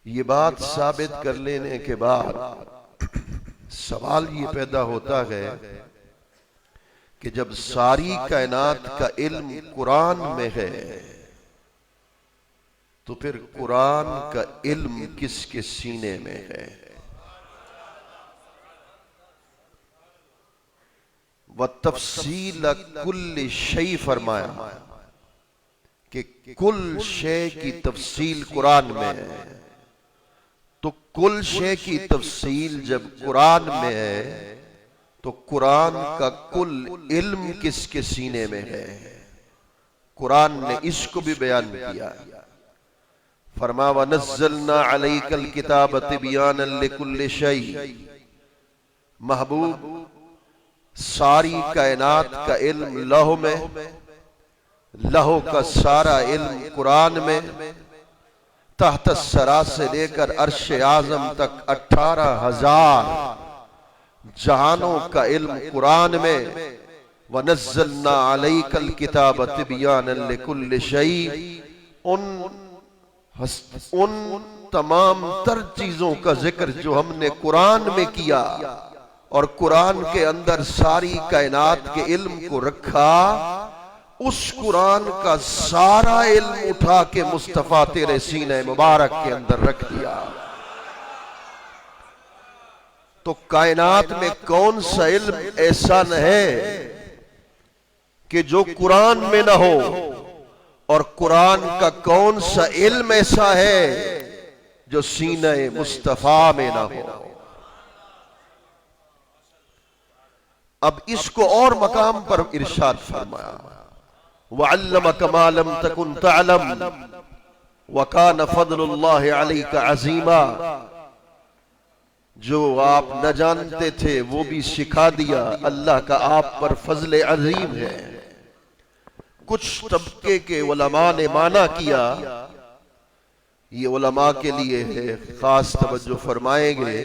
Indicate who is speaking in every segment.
Speaker 1: یہ بات ثابت کر لینے کے بعد سوال یہ پیدا ہوتا ہے کہ جب ساری کائنات کا علم قرآن میں ہے تو پھر قرآن کا علم کس کے سینے میں ہے؟ وَتَفْصِيلَ كُلِّ شَيْءٍ فرمایا کہ کل شے کی تفصیل قرآن میں ہے۔ تو کل شے کی تفصیل جب قرآن میں ہے تو قرآن کا کل علم کس کے سینے میں ہے؟ قرآن نے اس کو بھی بیان کیا، فرما وَنَزَّلْنَا عَلَيْكَ الْكِتَابَ تِبْيَانًا لِكُلِّ شَيْءٍ۔ محبوب ساری کائنات کا علم لوح میں، لوح کا سارا علم قرآن میں، تحت الثری سے لے کر عرش اعظم تک 18,000 جہانوں کا علم قرآن میں۔ وَنَزَّلْنَا عَلَيْكَ الْكِتَابَ تِبْيَانًا لِكُلِّ شَيْءٍ، ان تمام تر چیزوں کا ذکر جو ہم نے قرآن میں کیا اور قرآن کے اندر ساری کائنات کے علم کو رکھا، اس قرآن کا سارا علم اٹھا کے مصطفیٰ تیرے سینہ مبارک کے اندر رکھ دیا۔ تو کائنات میں کون سا علم ایسا نہ ہے کہ جو قرآن میں نہ ہو، اور قرآن کا کون سا علم ایسا ہے جو سینہ مصطفیٰ میں نہ ہو۔ اب اس کو اور مقام پر ارشاد فرمایا، وَعَلَّمَكَ مَا لَمْ تَكُنْ تَعْلَمْ وَكَانَ فَضْلُ اللَّهِ عَلَيْكَ عَظِيمًا۔ جو آپ نہ جانتے تھے وہ بھی سکھا دیا، اللہ کا آپ پر فضل عظیم ہے۔ کچھ طبقے کے علماء نے معنی کیا، یہ علماء کے لیے ہے، خاص توجہ فرمائیں گے،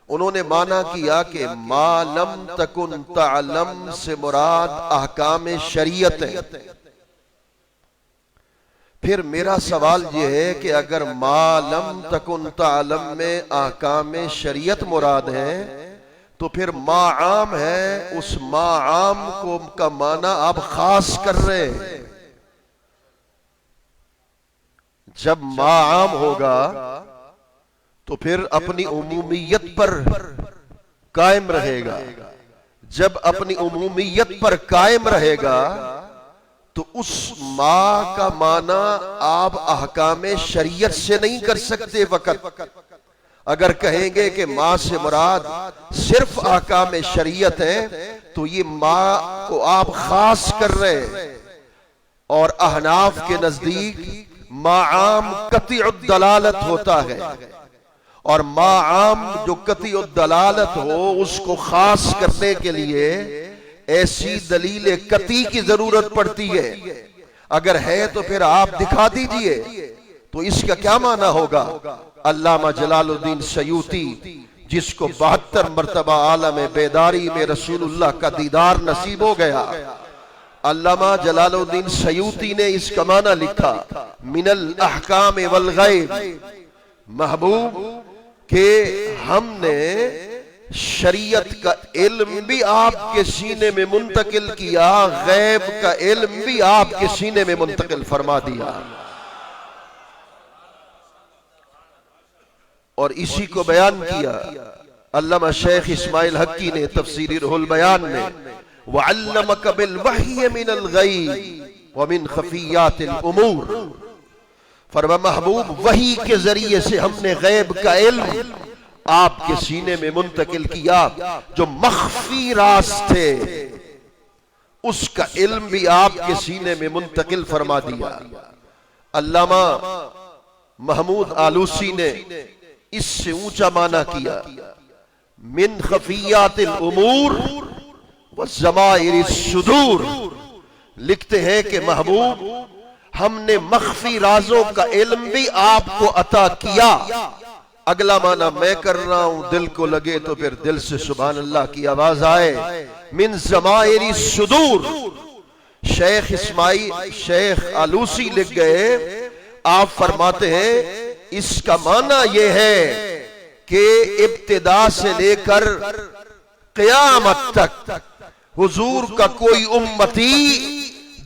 Speaker 1: انہوں نے معنی کیا کہ ما لم تکن تعلم سے مراد احکام شریعت ہے۔ پھر میرا سوال یہ ہے کہ اگر ما لم تکن تعلم میں احکام شریعت مراد ہے تو پھر ما عام ہے، اس ما عام کو کا معنی آپ خاص کر رہے ہیں۔ جب ما عام ہوگا تو پھر اپنی عمومیت پر قائم رہے گا، جب اپنی عمومیت پر قائم رہے گا تو اس ما کا معنی آپ احکام شریعت سے نہیں کر سکتے فقط۔ اگر کہیں گے کہ ما سے مراد صرف احکام شریعت ہے تو یہ ما کو آپ خاص کر رہے ہیں، اور احناف کے نزدیک ما عام قطع الدلالت ہوتا ہے، اور ما عام جو قطعی الدلالت ہو اس کو خاص کرنے کے لیے ایسی دلیل قطعی کی ضرورت پڑتی ہے۔ اگر ہے تو پھر آپ دکھا دیجئے، تو اس کا کیا معنی ہوگا؟ علامہ جلال الدین سیوطی، جس کو 72 مرتبہ عالم بیداری میں رسول اللہ کا دیدار نصیب ہو گیا، علامہ جلال الدین سیوطی نے اس کا معنی لکھا، من الاحکام والغیب، محبوب کہ ہم نے شریعت کا علم بھی آپ کے سینے میں منتقل کیا، غیب کا علم بھی آپ کے سینے میں منتقل فرما دیا۔ اور اسی کو بیان کیا علامہ شیخ اسماعیل حقی نے تفسیر روح البیان میں، وَعَلَّمَكَ بِالْوَحْيِ مِنَ الْغَيْبِ وَمِنْ خَفِيَّاتِ الْأُمُورِ۔ فرما محبوب وحی کے ذریعے سے ہم نے غیب کا علم آپ کے سینے میں منتقل کیا، جو مخفی راز تھے اس کا علم بھی آپ کے سینے میں منتقل فرما دیا۔ علامہ محمود آلوسی نے اس سے اونچا معنی کیا، من خفیات الامور والضمائر الصدور، لکھتے ہیں کہ محبوب ہم نے مخفی رازوں کا علم بھی آپ کو عطا کیا۔ اگلا معنی میں کر رہا ہوں، دل کو لگے تو پھر دل سے سبحان اللہ کی آواز آئے، من ضمائر الصدور۔ شیخ آلوسی لکھ گئے، آپ فرماتے ہیں اس کا معنی یہ ہے کہ ابتدا سے لے کر قیامت تک حضور کا کوئی امتی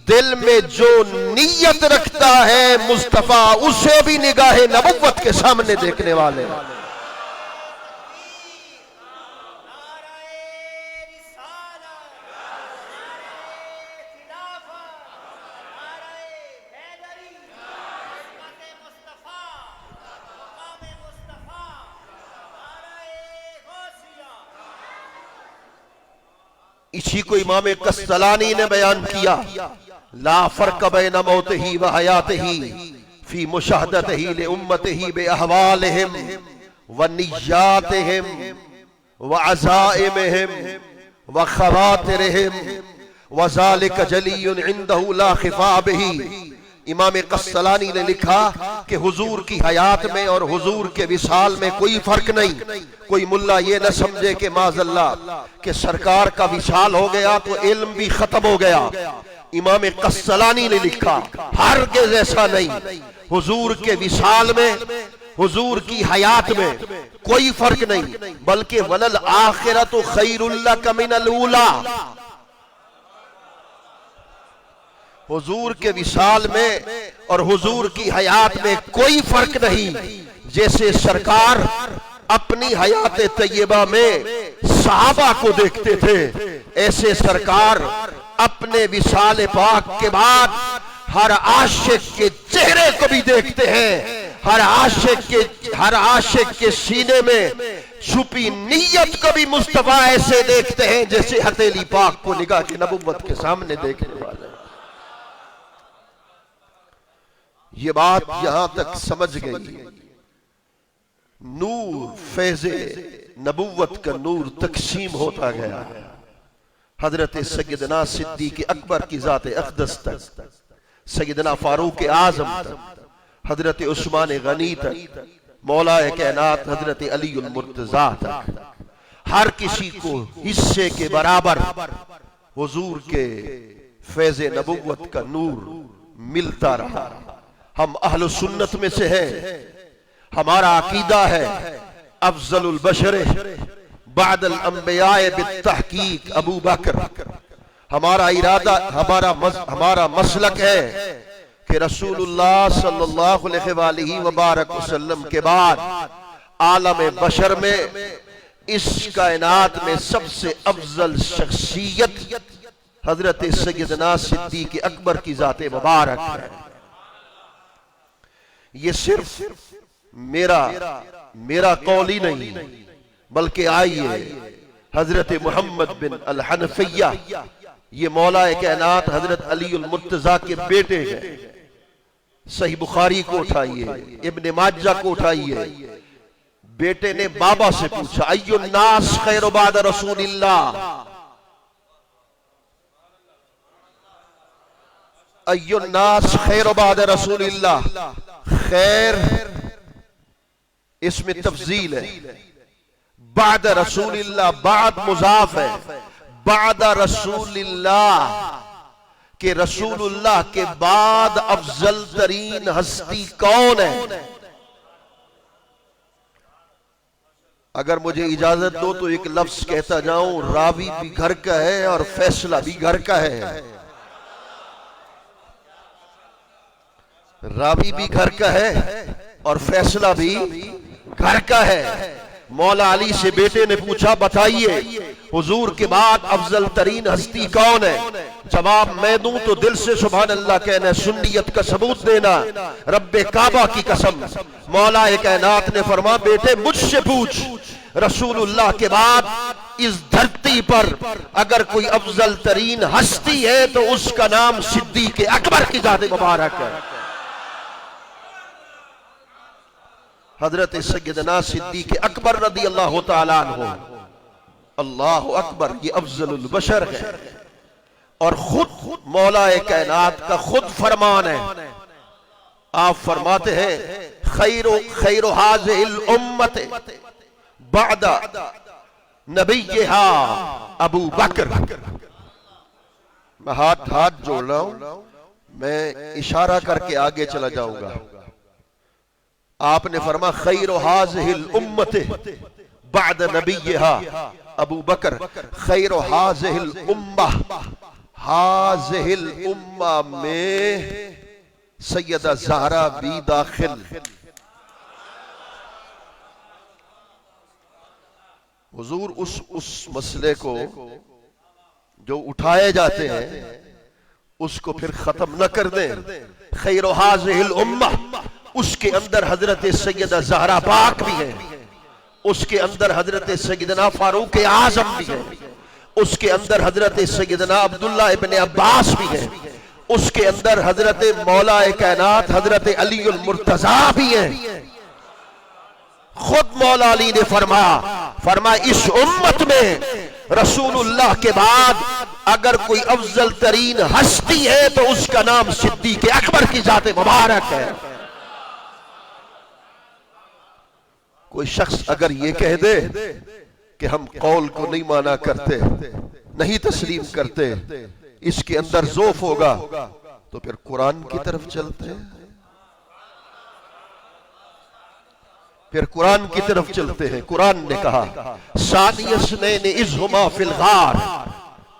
Speaker 1: دل میں جو نیت رکھتا ہے مصطفیٰ اسے بھی نگاہ نبوت کے سامنے دیکھنے والے. اسی کو امام قسطلانی نے بیان کیا، لا فرق بین موتہ و حیاتہ فی مشاہدتہ لامتہ باحوالہم ونیاتہم وعزائمہم وخواطرہم وذالک جلی عندہ لا خفا بہ. امام قسطلانی نے لکھا کہ حضور کی حیات میں اور حضور کے وصال میں کوئی فرق نہیں. کوئی ملا یہ نہ سمجھے کہ معاذ اللہ کہ سرکار کا وصال ہو گیا تو علم بھی ختم ہو گیا. امام قسطلانی نے لکھا ہرگز ایسا نہیں. حضور کے وصال میں، حضور کی حیات میں کوئی فرق نہیں، بلکہ وَلَلْآخِرَةُ خَيْرٌ لَكَ مِنَ الْأُولَىٰ. حضور کے وصال میں اور حضور کی حیات میں کوئی فرق نہیں. جیسے سرکار اپنی حیات طیبہ میں صحابہ کو دیکھتے تھے، ایسے سرکار اپنے وصال پاک کے بعد ہر عاشق کے چہرے کو بھی دیکھتے ہیں. ہر عاشق کے سینے میں چھپی نیت کو بھی مصطفیٰ ایسے دیکھتے ہیں جیسے ہتھیلی پاک کو نگاہ کی نبوت کے سامنے دیکھنے والے. یہ بات یہاں تک سمجھ گئی. نور فیض نبوت کا نور تقسیم ہوتا گیا. حضرت سیدنا صدیق اکبر کی ذات اقدس تک، سیدنا فاروق اعظم تک، حضرت عثمان غنی تک، مولا کائنات حضرت علی المرتضیٰ تک، ہر کسی کو حصے کے برابر حضور کے فیض نبوت کا نور ملتا رہا. ہم اہل سنت میں سے ہیں. ہمارا عقیدہ ہے افضل البشر بعد الانبیاء بالتحقیق ابو بکر. ہمارا ارادہ، ہمارا مسلک ہے کہ رسول اللہ صلی اللہ علیہ وآلہ وبارک وسلم کے بعد عالم بشر میں، اس کائنات میں سب سے افضل شخصیت حضرت سیدنا صدیق اکبر کی ذات مبارک ہے. یہ صرف میرا قول ہی نہیں، بلکہ آئیے حضرت محمد بن الحنفیہ، یہ مولا کائنات حضرت علی المرتضیٰ کے بیٹے ہیں. صحیح بخاری کو اٹھائیے، ابن ماجہ کو اٹھائیے. بیٹے نے بابا سے پوچھا ای الناس خیر بعد رسول اللہ، ای الناس خیر بعد رسول اللہ. خیر اس میں تفضیل ہے. بعد رسول اللہ، بعد مضاف ہے. بعد رسول اللہ کہ رسول اللہ کے بعد افضل ترین ہستی کون ہے؟ اگر مجھے اجازت دو تو ایک لفظ کہتا جاؤں، راوی بھی گھر کا ہے اور فیصلہ بھی گھر کا ہے. راوی بھی گھر کا ہے اور فیصلہ بھی گھر کا ہے. مولا علی سے بیٹے نے پوچھا بتائیے حضور کے بعد افضل ترین ہستی کون ہے؟ جواب میں دوں تو دل سے سبحان اللہ کہنا، سنیت کا ثبوت دینا، رب کعبہ کی قسم. مولا کائنات نے فرمایا بیٹے مجھ سے پوچھ، رسول اللہ کے بعد اس دھرتی پر اگر کوئی افضل ترین ہستی ہے تو اس کا نام صدیق اکبر کی ذات مبارک ہے. حضرت سیدنا صدیق اکبر رضی اللہ تعالیٰ عنہ، اللہ اکبر، یہ افضل البشر ہے. اور خود مولا کائنات کا خود فرمان ہے. آپ فرماتے ہیں خیر هذه الامت بعد نبیہا ابو بکر. میں ہاتھ جوڑ رہا ہوں، میں اشارہ کر کے آگے چلا جاؤں گا. آپ نے فرمایا خیر هذه الامت بعد نبیہا ابو بکر، خیر هذه الامہ، هذه الامہ میں سیدہ زہرا بھی داخل۔ حضور اس مسئلے کو جو اٹھائے جاتے ہیں اس کو پھر ختم نہ کر دیں۔ خیر هذه الامہ، اس کے اندر حضرت سیدہ زہرا پاک بھی ہے، اس کے اندر حضرت سیدنا فاروق اعظم بھی ہے، اس کے اندر حضرت سیدنا عبداللہ ابن عباس بھی ہے، اس کے اندر حضرت مولا کائنات حضرت علی المرتضیٰ بھی ہیں۔ خود مولا علی نے فرمایا اس امت میں رسول اللہ کے بعد اگر کوئی افضل ترین ہستی ہے تو اس کا نام صدیق اکبر کی ذات مبارک ہے۔ کوئی شخص اگر یہ کہہ دے کہ ہم قول کو نہیں مانا کرتے، نہیں تسلیم کرتے، اس کے اندر ضعف ہوگا، تو پھر قرآن کی طرف چلتے ہیں، پھر قرآن کی طرف چلتے ہیں۔ قرآن نے کہا ثانی اثنین اذ ہما فی الغار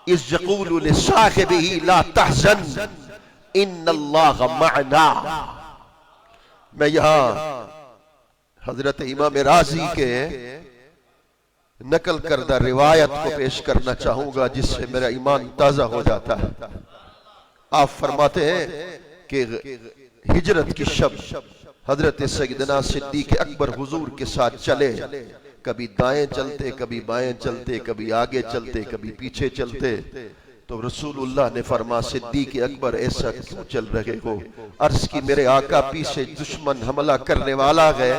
Speaker 1: اذ یقول لصاحبہ لا تحزن ان اللہ معنا۔ میں یہاں حضرت امام رازی کے نقل کردہ روایت کو پیش کرنا چاہوں گا جس سے میرا ایمان تازہ ہو جاتا ہے۔ آپ فرماتے ہیں کہ ہجرت کی شب حضرت سیدنا صدیق اکبر حضور کے ساتھ چلے، کبھی دائیں چلتے، کبھی بائیں چلتے، کبھی آگے چلتے، کبھی پیچھے چلتے۔ تو رسول اللہ نے فرمایا صدیق اکبر ایسا کیوں چل رہے ہو؟ عرض کی میرے آقا پیچھے دشمن حملہ کرنے والا ہے،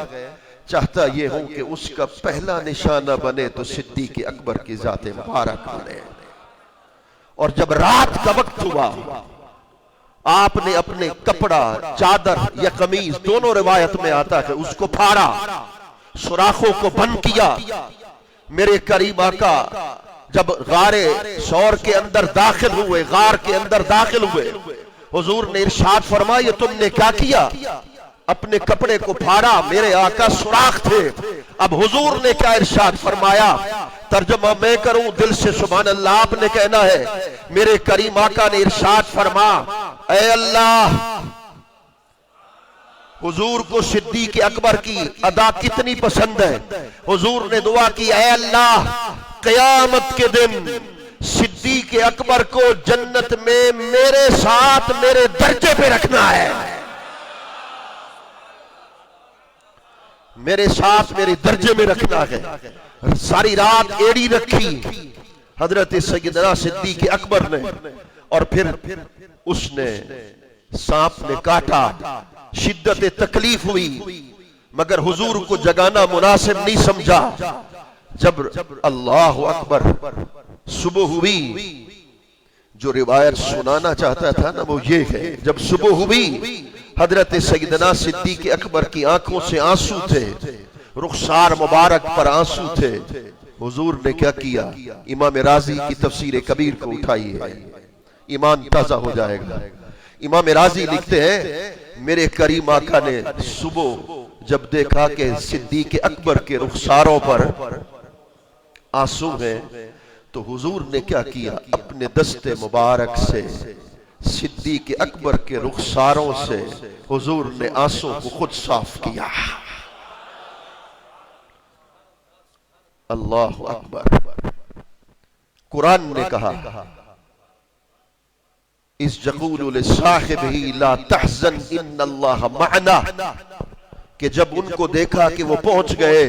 Speaker 1: چاہتا یہ ہوں کہ اس کا پہلا نشانہ بنے تو صدیق اکبر کی ذات مبارک بنے۔ اور جب رات کا وقت ہوا آپ نے اپنے کپڑا، چادر یا قمیض، دونوں روایت میں آتا ہے، اس کو پھاڑا، سوراخوں کو بند کیا۔ میرے قریب آقا جب غار ثور کے اندر داخل ہوئے، غار کے اندر داخل ہوئے، حضور نے ارشاد فرمایا تم نے کیا کیا؟ اپنے کپڑے کو پھاڑا۔ میرے آقا سوراخ تھے۔ اب حضور نے کیا ارشاد فرمایا؟ ترجمہ میں کروں دل سے سبحان اللہ آپ نے کہنا ہے۔ میرے کریم آقا نے ارشاد فرما اے اللہ، حضور کو صدیق اکبر کی ادا کتنی پسند ہے۔ حضور نے دعا کی اے اللہ قیامت کے دن صدیق اکبر کو جنت میں میرے ساتھ میرے درجے پہ رکھنا ہے، میرے ساتھ میرے درجے میں رکھنا ہے۔ ساری رات ایڑی رکھی حضرت سیدنا صدیق اکبر نے، اور پھر اس نے سانپ نے کاٹا، شدت تکلیف ہوئی، مگر حضور کو جگانا مناسب نہیں سمجھا۔ جب اللہ اکبر صبح ہوئی، جو روایت سنانا چاہتا تھا نا وہ یہ ہے، جب صبح ہوئی حضرت سیدنا صدیق اکبر کی آنکھوں سے آنسو تھے، رخسار مبارک پر آنسو تھے۔ حضور نے کیا کیا؟ امام رازی کی تفسیر کبیر کو اٹھائیے، ایمان تازہ ہو جائے گا۔ امام رازی لکھتے ہیں میرے کریم آقا نے صبح جب دیکھا کہ صدیق اکبر کے رخساروں پر آنسو ہیں تو حضور نے کیا کیا؟ اپنے دست مبارک سے صدیق اکبر کے رخساروں سے حضور نے آنسو کو خود صاف کیا۔ اللہ اکبر۔ قرآن نے کہا اس یقول لصاحبہ لا تحزن ان اللہ معنا، کہ جب ان کو دیکھا کہ وہ پہنچ گئے،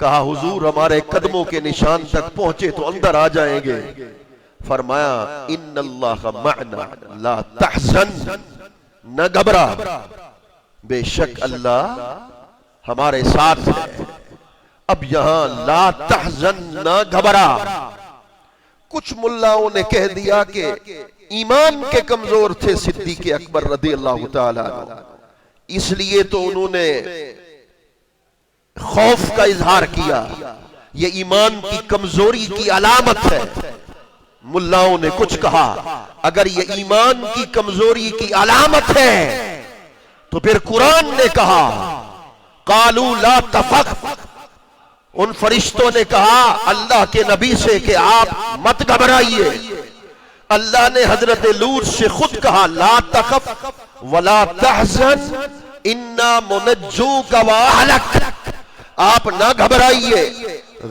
Speaker 1: کہا حضور ہمارے قدموں کے نشان تک پہنچے تو اندر آ جائیں گے۔ فرمایا ان اللہ معنا لا تحزن، نہ گھبرا، بے شک اللہ ہمارے ساتھ ہے۔ اب یہاں لا تحزن، نہ گھبرا، کچھ ملاؤں نے کہہ دیا کہ ایمان کے کمزور تھے صدیق اکبر رضی اللہ تعالیٰ عنہ، اس لیے تو انہوں نے خوف کا اظہار کیا، یہ ایمان کی کمزوری کی علامت ہے۔ ملاؤں نے کچھ کہا اگر یہ ایمان کی کمزوری کی علامت ہے تو پھر قرآن نے کہا قالوا لا تخف، ان فرشتوں نے کہا اللہ کے نبی سے کہ آپ مت گھبرائیے۔ اللہ نے حضرت لوط سے خود کہا لا تخف ولا تحزن انا منجوک واہلک، آپ نہ گھبرائیے،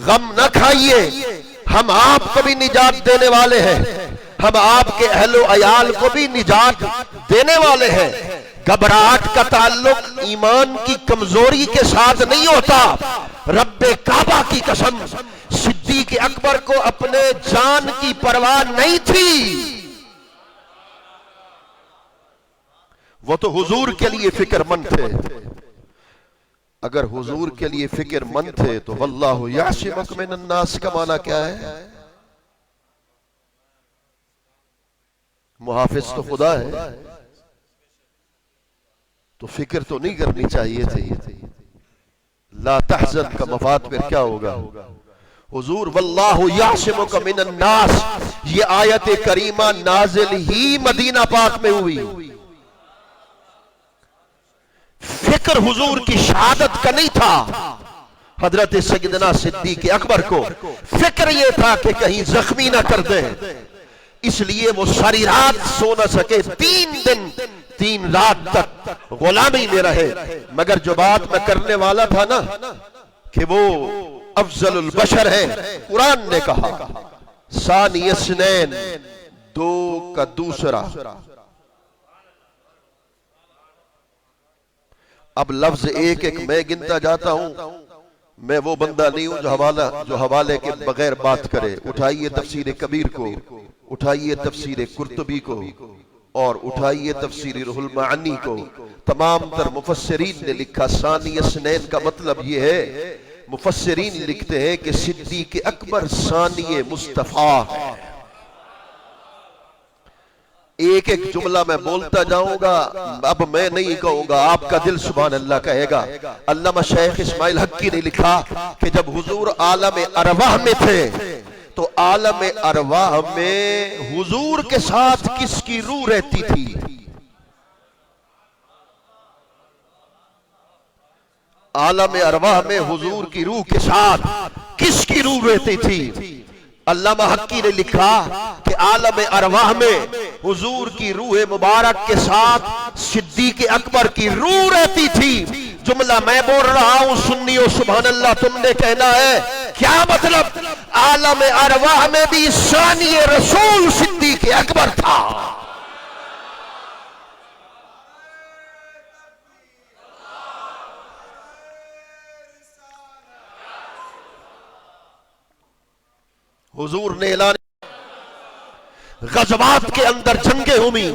Speaker 1: غم نہ کھائیے، ہم آپ کو بھی نجات دینے والے ہیں، ہم آپ کے اہل و عیال کو بھی نجات دینے والے ہیں۔ گھبراہٹ کا تعلق ایمان کی کمزوری کے ساتھ نہیں ہوتا۔ رب کعبہ کی قسم، صدیق اکبر کو اپنے جان کی پرواہ نہیں تھی، وہ تو حضور کے لیے فکر مند تھے۔ اگر حضور کے لیے فکر مند تھے تو واللہ یعصمک من الناس کا معنی کیا ہے؟ محافظ تو خدا ہے، تو فکر تو نہیں کرنی چاہیے تھی۔ لا تحزن کا مفاد پھر کیا ہوگا؟ حضور واللہ یعصمک من الناس، یہ آیت کریمہ نازل ہی مدینہ پاک میں ہوئی۔ فکر حضور کی شہادت کا نہیں تھا۔ حضرت سیدنا صدیق اکبر کو فکر یہ تھا کہ کہیں زخمی نہ کر دیں، اس لیے وہ ساری رات سو نہ سکے، 3 دن 3 رات تک غلامی میں رہے۔ مگر جو بات میں کرنے والا تھا نا کہ وہ افضل البشر ہے، قرآن نے کہا ثانی اثنین، 2 کا دوسرا۔ اب لفظ ایک ایک میں گنتا جاتا ہوں، میں وہ بندہ نہیں ہوں جو حوالے کے بغیر بات کرے۔ اٹھائیے تفسیر کبیر کو، اٹھائیے تفسیر قرطبی کو، اور اٹھائیے تفسیر روح المعانی کو۔ تمام تر مفسرین نے لکھا ثانی اثنین کا مطلب یہ ہے، مفسرین لکھتے ہیں کہ صدیق اکبر ثانی مصطفیٰ ہے۔ ایک ایک جملہ میں بولتا جاؤں گا، اب میں نہیں کہوں گا، آپ کا دل سبحان اللہ کہے گا۔ علامہ شیخ اسماعیل حقی نے لکھا کہ جب حضور عالم ارواح میں تھے تو عالم ارواح میں حضور کے ساتھ کس کی روح رہتی تھی؟ عالم ارواح میں حضور کی روح کے ساتھ کس کی روح رہتی تھی؟ علامہ حقی نے لکھا کہ عالم ارواح میں حضور کی روح مبارک کے ساتھ صدیق اکبر کی روح رہتی تھی۔ جملہ میں بول رہا ہوں، سنیو سبحان اللہ، تم نے کہنا ہے کیا مطلب؟ عالم ارواح میں بھی ثانی رسول صدیق اکبر تھا۔ حضور نے اعلان، غزوات کے اندر جنگیں ہوئی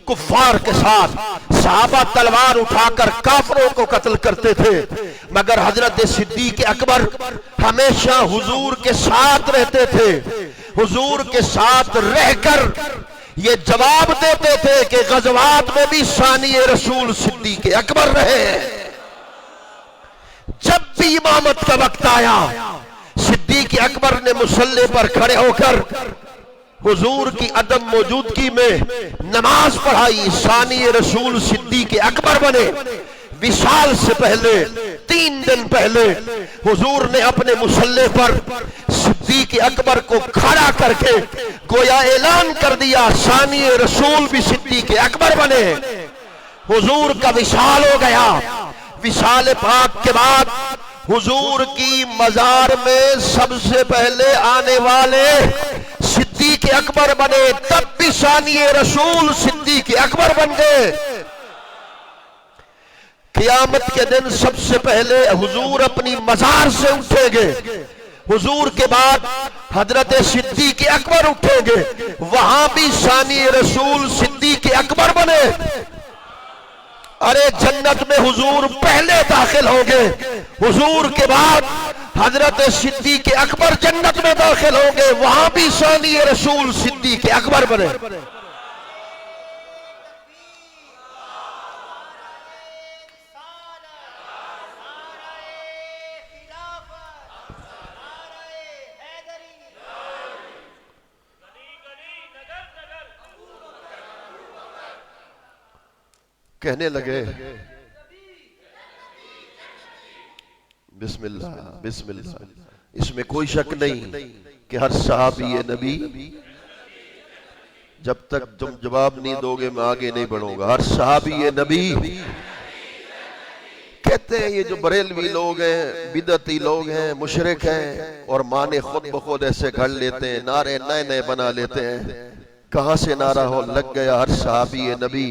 Speaker 1: کفار کے ساتھ، صحابہ تلوار اٹھا کر کافروں کو قتل کرتے تھے، مگر حضرت صدیق اکبر ہمیشہ حضور کے ساتھ رہتے تھے۔ حضور کے ساتھ رہ کر یہ جواب دیتے تھے کہ غزوات میں بھی ثانی رسول صدیق اکبر رہے۔ جب بھی امامت کا وقت آیا، صدیق اکبر نے مصلی پر کھڑے ہو کر حضور کی عدم موجودگی میں نماز پڑھائی، ثانی رسول صدیق اکبر بنے۔ وصال سے پہلے 3 دن پہلے حضور نے اپنے مصلی پر صدیق اکبر کو کھڑا کر کے گویا اعلان کر دیا ثانی رسول بھی صدیق اکبر بنے۔ حضور کا وصال ہو گیا۔ وصال پاک کے بعد حضور کی مزار میں سب سے پہلے آنے والے صدیق اکبر بنے، تب بھی ثانی رسول صدیق اکبر بن گئے۔ قیامت کے دن سب سے پہلے حضور اپنی مزار سے اٹھیں گے، حضور کے بعد حضرت صدیق اکبر اٹھیں گے، وہاں بھی ثانی رسول صدیق اکبر بنے۔ ارے جنت میں حضور پہلے داخل ہوں گے، حضور کے بعد حضرت صدیق اکبر جنت میں داخل ہوں گے، وہاں بھی ثانی رسول صدیق اکبر بنے۔ کہنے لگے بسم اللہ بسم اللہ، اس میں کوئی شک نہیں کہ ہر صحابی نبی، جب تک تم جواب نہیں دو گے میں آگے نہیں بڑھوں گا، ہر صحابی نبی۔ کہتے ہیں یہ جو بریلوی لوگ ہیں، بدعتی لوگ ہیں، مشرک ہیں، اور معنی خود بخود ایسے گھڑ لیتے ہیں، نعرے نئے نئے بنا لیتے ہیں۔ کہاں سے نعرہ ہو لگ گیا ہر صحابی نبی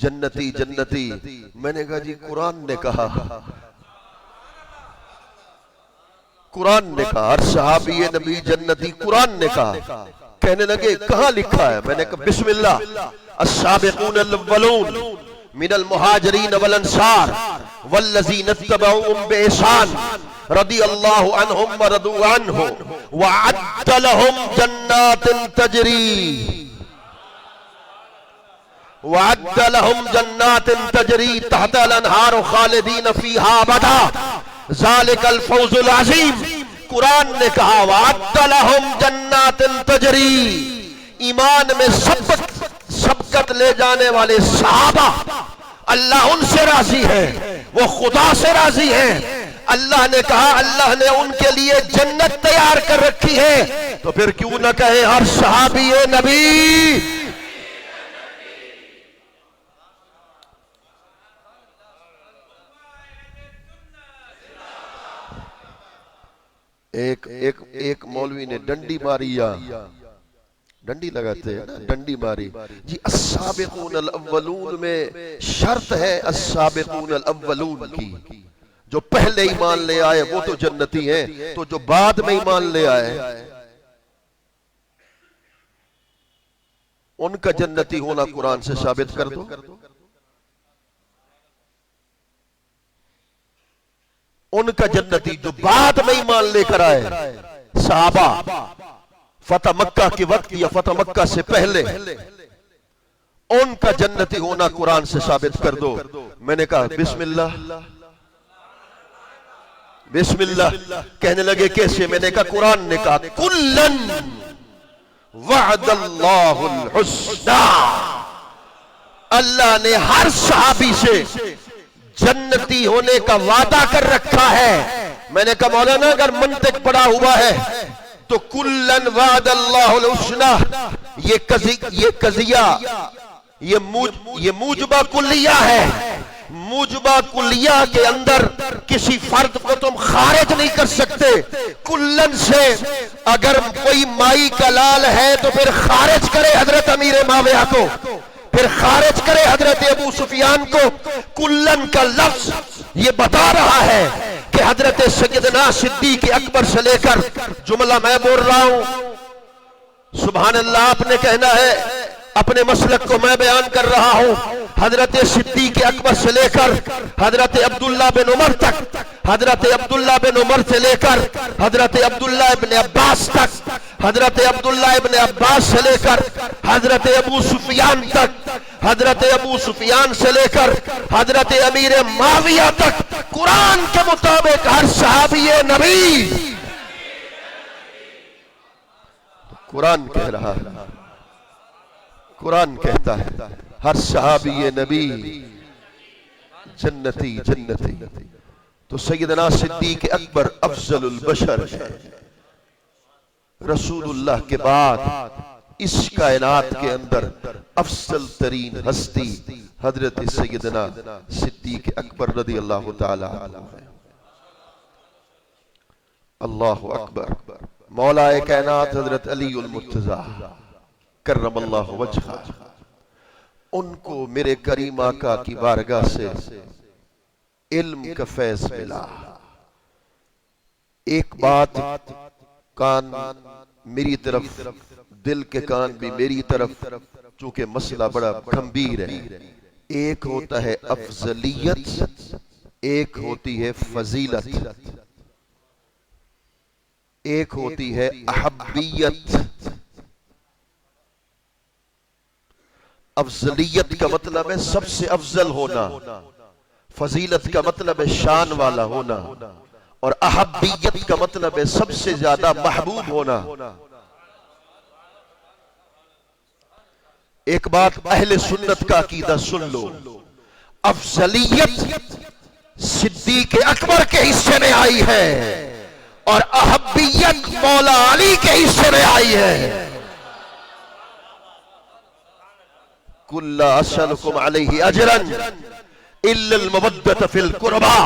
Speaker 1: جنتی جنتی؟ میں نے کہا جی قرآن نے کہا، قرآن نے کہا ہر صحابی نبی جنتی، قرآن نے کہا۔ کہنے لگے کہاں لکھا ہے؟ میں نے کہا بسم اللہ، السابقون الاولون من المہاجرین والانصار والذین اتبعوهم بإحسان رضی اللہ عنہم ورضوا عنہ وأعد لهم جنات تجری وَعَدَّ لَهُمْ جَنَّاتٍ تَجْرِي تَحْتَ الْأَنْهَارُ خَالِدِينَ فِيهَا أَبَدًا ذَلِكَ الْفَوْزُ الْعَظِيمُ۔ قرآن نے کہا وَعَدَّ لَهُمْ جَنَّاتٍ تَجْرِي، ایمان میں سبقت لے جانے والے صحابہ، اللہ ان سے راضی ہے، وہ خدا سے راضی ہیں۔ اللہ نے کہا اللہ نے ان کے لیے جنت تیار کر رکھی ہے، تو پھر کیوں نہ کہیں ہر صحابی نبی۔ ایک مولوی نے ڈنڈی ماری، یا ڈنڈی لگاتے ہیں نا، ڈنڈی ماری جی السابقون الاولون میں شرط ہے السابقون الاولون کی، جو پہلے ایمان لے آئے وہ تو جنتی ہیں، تو جو بعد میں ایمان لے آئے ان کا جنتی ہونا قرآن سے ثابت کر دو۔ ان کا جنتی جو بعد میں ایمان لے کر آئے، صحابہ فتح مکہ کے وقت یا فتح مکہ سے پہلے، ان کا جنتی ہونا قرآن سے ثابت کر دو۔ میں نے کہا بسم اللہ بسم اللہ۔ کہنے لگے کیسے؟ میں نے کہا قرآن نے کہا کلن وعد اللہ الحسنى، اللہ نے ہر صحابی سے جنتی ہونے کا وعدہ کر رکھا ہے۔ میں نے کہا مولانا اگر منطق پڑا ہوا ہے تو کلن وعد اللہ الحسنى، یہ قضیہ یہ موجبہ کلیہ ہے، موجبہ کلیہ کے اندر کسی فرد کو تم خارج نہیں کر سکتے۔ کلن سے اگر کوئی مائی کا لال ہے تو پھر خارج کرے حضرت امیر معاویہ کو، پھر خارج کرے حضرت ابو سفیان کو۔ کلن کا لفظ یہ بتا رہا ہے کہ حضرت سیدنا صدیق اکبر سے لے کر، جملہ میں بول رہا ہوں سبحان اللہ، آپ نے کہنا ہے، اپنے مسلک کو میں بیان کر رہا ہوں، حضرت صدیق اکبر سے لے کر حضرت عبداللہ بن عمر تک، حضرت عبداللہ بن عمر سے لے کر حضرت عبداللہ ابن عباس تک، حضرت عبداللہ ابن عباس سے لے کر حضرت ابو سفیان تک، حضرت ابو سفیان سے لے کر حضرت امیر معاویہ تک، قرآن کے مطابق ہر صحابی نبی، قرآن کہہ رہا ہے، قرآن کہتا ہے ہر صحابی نبی جنتی جنتی۔ تو سیدنا صدیق اکبر افضل البشر ہے، رسول اللہ کے بعد اس کائنات کے اندر افضل ترین ہستی حضرت سیدنا صدیق اکبر رضی اللہ تعالی عنہ ہے۔ اللہ اکبر۔ مولا کائنات حضرت علی المرتضیٰ کرم اللہ وجہہ، ان کو میرے کریم آقا کی بارگاہ سے علم کا فیض ملا۔ ایک بات کان میری طرف، دل کے کان بھی میری طرف، چونکہ مسئلہ بڑا گھمبیر ہے۔ ایک ہوتا ہے افضلیت، ایک ہوتی ہے فضیلت، ایک ہوتی ہے احبیت۔ افضلیت کا مطلب ہے سب سے افضل ہونا، فضیلت کا مطلب ہے شان والا ہونا، اور احبیت کا مطلب ہے سب سے زیادہ محبوب ہونا۔ ایک بات اہل سنت کا عقیدہ سن لو، افضلیت صدیق اکبر کے حصے میں آئی ہے اور احبیت مولا علی کے حصے میں آئی ہے. قُلْ لَا أَسْأَلُكُمْ عَلَيْهِ أَجْرًا إِلَّا الْمَوَدَّةَ فِي الْقُرْبَى.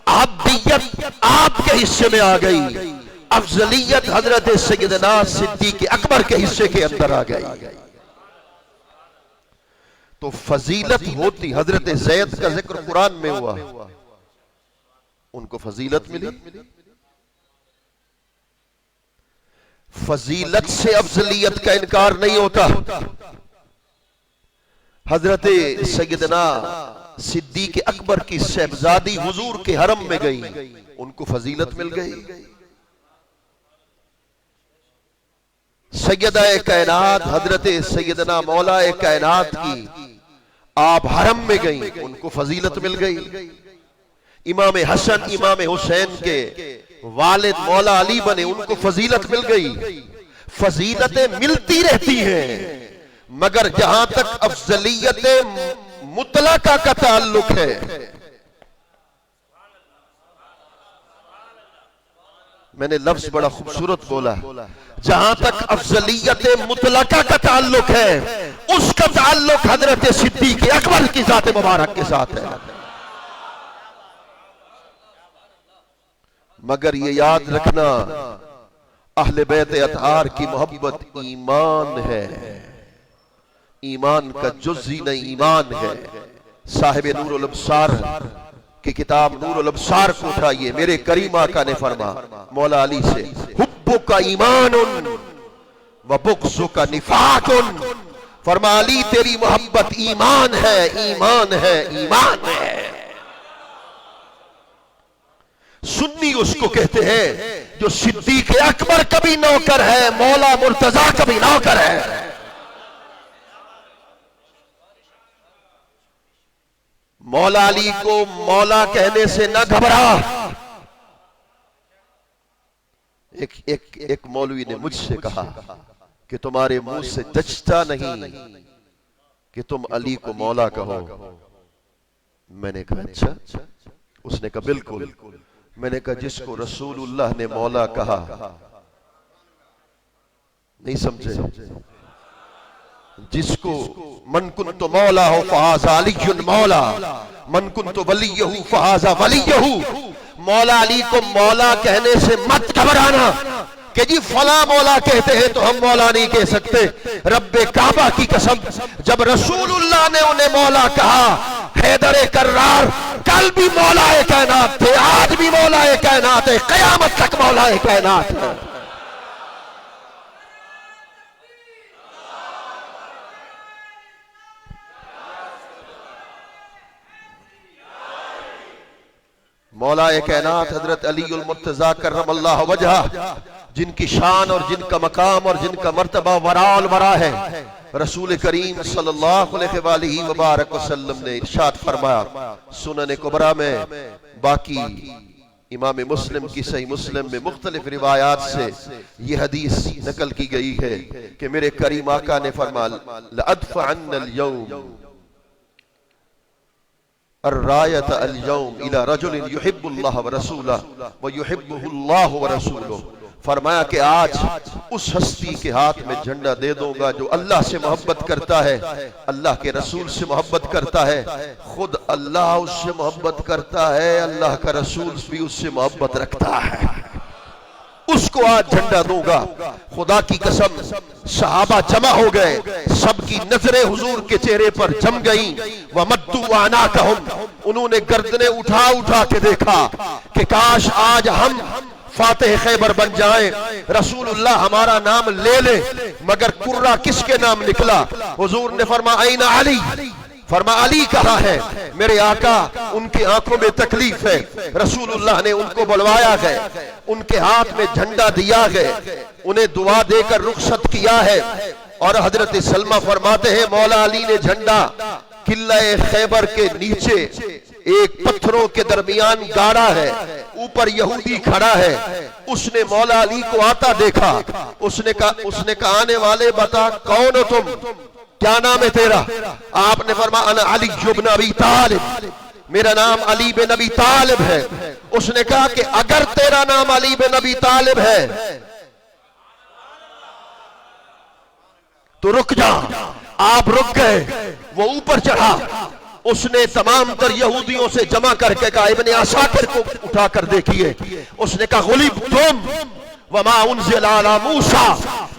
Speaker 1: احبیت آپ کے حصے میں آ گئی، افضلیت حضرت سیدنا صدیق اکبر کے حصے کے اندر آ گئی. تو فضیلت ہوتی، حضرت زید کا ذکر قرآن میں ہوا، ان کو فضیلت ملی. فضیلت سے افضلیت کا انکار نہیں ہوتا. حضرت سیدنا صدیق اکبر کی صاحبزادی حضور کے حرم میں گئی، ان کو فضیلت مل گئی. سیدہ کائنات حضرت سیدنا مولا کائنات کی آپ حرم میں گئیں، ان کو فضیلت مل گئی. امام حسن امام حسین کے والد مولا علی بنے، ان کو فضیلت مل گئی. فضیلتیں ملتی رہتی ہیں، مگر جہاں تک افضلیت مطلقہ کا تعلق ہے، میں نے لفظ بڑا خوبصورت بولا، جہاں تک افضلیت مطلقہ کا تعلق ہے اس کا تعلق حضرت صدیق اکبر کی ذات مبارک کے ساتھ ہے. مگر یہ یاد رکھنا، اہل بیت اطہار کی محبت ایمان ہے، ایمان کا جزئی نہیں، ایمان ہے. صاحب نور الابصار کی کتاب نور الابصار کو اٹھائیے، میرے کریم آقا نے فرما مولا علی سے، حبک ایمان و بغضک نفاق. فرما علی تیری محبت ایمان ہے، ایمان ہے، ایمان ہے. سنی اس کو کہتے ہیں جو صدیق اکبر کا بھی نوکر ہے، مولا مرتضیٰ کا بھی نوکر ہے. مولا علی کو مولا کہنے سے نہ گھبرا. ایک مولوی نے مجھ سے کہا کہ تمہارے منہ سے جچتا نہیں کہ تم علی کو مولا کہو. میں نے کہا اچھا؟ اس نے کہا بالکل. میں نے کہا جس کو رسول اللہ نے مولا کہا، نہیں سمجھے؟ جس کو من کنت مولا ہو فہذا علی مولا، من کنت ولیہ فہذا ولیہ. مولا علی کو مولا کہنے سے مت گھبرانا کہ جی فلاں مولا کہتے ہیں تو ہم مولا نہیں کہہ سکتے. رب کعبہ کی قسم، جب رسول اللہ نے انہیں مولا کہا، حیدر کرار کل بھی مولا کائنات تھے، آج بھی مولا کائنات ہے، قیامت تک مولا کائنات ہے. مولا کائنات حضرت علی المرتضیٰ کرم اللہ وجہہ، جن کی شان اور جن کا مقام اور جن کا مرتبہ وراء الورا ہے. رسول کریم صلی اللہ علیہ وآلہ وبارک وسلم نے ارشاد فرمایا سنن کبریٰ میں، باقی امام مسلم کی صحیح مسلم میں مختلف روایات سے یہ حدیث نقل کی گئی ہے کہ میرے کریم آقا نے فرمایا لَأَدْفَعَنَّ الْيَوْمِ الرایت اليوم الى رجل يحب اللہ ورسولہ ويحبه اللہ ورسولہ. فرمایا کہ آج اس ہستی کے ہاتھ میں جھنڈا دے دوں گا جو اللہ سے محبت کرتا ہے، اللہ کے رسول سے محبت کرتا ہے، خود اللہ اس سے محبت کرتا ہے، اللہ کا رسول بھی اس سے محبت رکھتا ہے. اس کو آج جھنڈا دوں گا. خدا کی قسم صحابہ جمع ہو گئے، سب کی نظریں حضور کے چہرے پر جم گئیں. وَمَدُّوا أَعْنَاقَهُمْ، انہوں نے گردنیں اٹھا اٹھا کے دیکھا کہ کاش آج ہم فاتح خیبر بن جائیں، رسول اللہ ہمارا نام لے لے. مگر قرہ کس کے نام نکلا؟ حضور نے فرمایا اَيْنَ علی، فرما علی کہاں ہے؟ میرے آقا ان کی آنکھوں میں تکلیف ہے. رسول اللہ نے ان کو بلوایا گئے، ان کے ہاتھ میں جھنڈا دیا گئے، انہیں دعا دے کر رخصت کیا ہے. اور حضرت سلمہ فرماتے ہیں مولا علی نے جھنڈا قلعہ خیبر کے نیچے ایک پتھروں کے درمیان گاڑا ہے، اوپر یہودی کھڑا ہے. اس نے مولا علی کو آتا دیکھا، اس نے کہا آنے والے بتا کون ہو تم، کیا نام ہے تیرا؟ آپ نے فرمایا انا علی بن ابی طالب. میرا نام علی بن ابی طالب ہے. اس نے کہا کہ اگر تیرا نام علی بن ابی طالب ہے تو رک جا. آپ رک گئے. وہ اوپر چڑھا. اس نے تمام تر یہودیوں سے جمع کر کے کہا ابن عساکر کو اٹھا کر دیکھیے. اس نے کہا غلبتم وما انزل علی موسیٰ.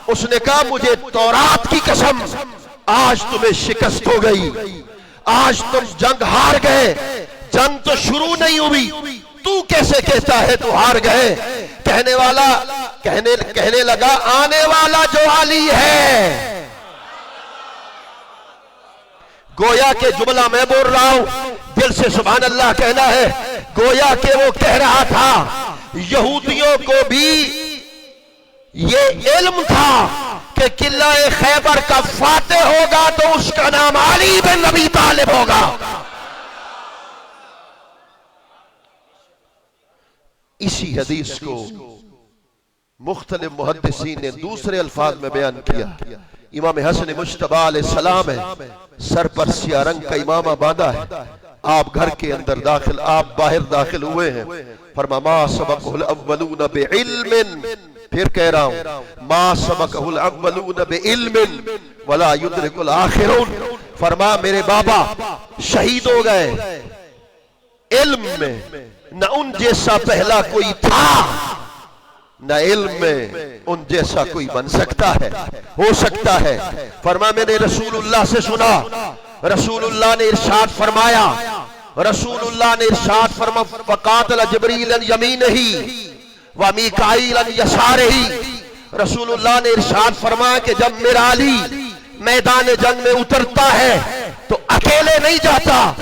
Speaker 1: اس نے کہا مجھے تورات کی قسم آج تمہیں شکست ہو گئی. آج تم جنگ ہار گئے. جنگ تو شروع نہیں ہوئی, تو کیسے کہتا ہے تو ہار گئے؟ کہنے والا کہنے لگا آنے والا جو علی ہے. گویا کہ جملہ میں بول رہا ہوں, دل سے سبحان اللہ کہنا ہے. گویا کہ وہ کہہ رہا تھا یہودیوں کو بھی یہ علم تھا کہ قلعہ خیبر کا فاتح ہوگا تو اس کا نام علی بن ابی طالب ہوگا. اسی حدیث کو مختلف محدثین نے دوسرے الفاظ میں بیان کیا. امام حسن مجتبی علیہ السلام ہے, سر پر سیاہ رنگ کا امامہ باندھا ہے. آپ گھر کے اندر داخل, آپ باہر داخل ہوئے ہیں. فرما ما سبقہ الاولون بعلم, پھر کہہ رہا ہوں ما سبقہ الاولون بعلم ولا یدرک الاخرون. فرما میرے بابا شہید ہو گئے علم میں, نہ ان جیسا پہلا کوئی تھا نہ علم میں ان جیسا کوئی بن سکتا ہے, ہو سکتا ہے. فرما میں نے رسول اللہ سے سنا, رسول اللہ نے ارشاد فرمایا, رسول اللہ نے ارشاد فرما فقاتل جبریل یمینہ ومیکائیل یسارہ. رسول اللہ نے ارشاد فرمایا کہ جب میرا علی میدان جنگ میں اترتا ہے تو اکیلے نہیں جاتا.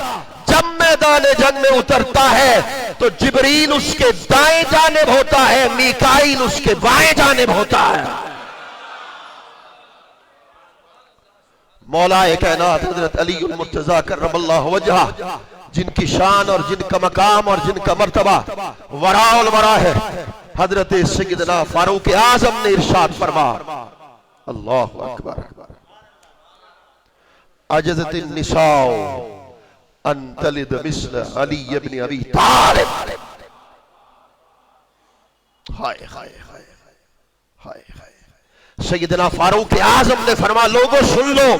Speaker 1: جب میدان جنگ میں اترتا ہے تو جبریل اس کے دائیں جانب ہوتا ہے, میکائیل اس کے بائیں جانب ہوتا ہے. مولا کائنات حضرت علی المرتضیٰ کرم اللہ وجہہ, جن کی شان اور جن کا مقام اور جن کا مرتبہ وراء الورا ہے, حضرت سیدنا فاروق اعظم نے ارشاد فرما اللہ اکبر عجزت النساء ان تلد مثل علی ابن ابی طالب. ہائے ہائے ہائے ہائے ہائے. سیدنا فاروق اعظم نے فرما لوگوں سن لو,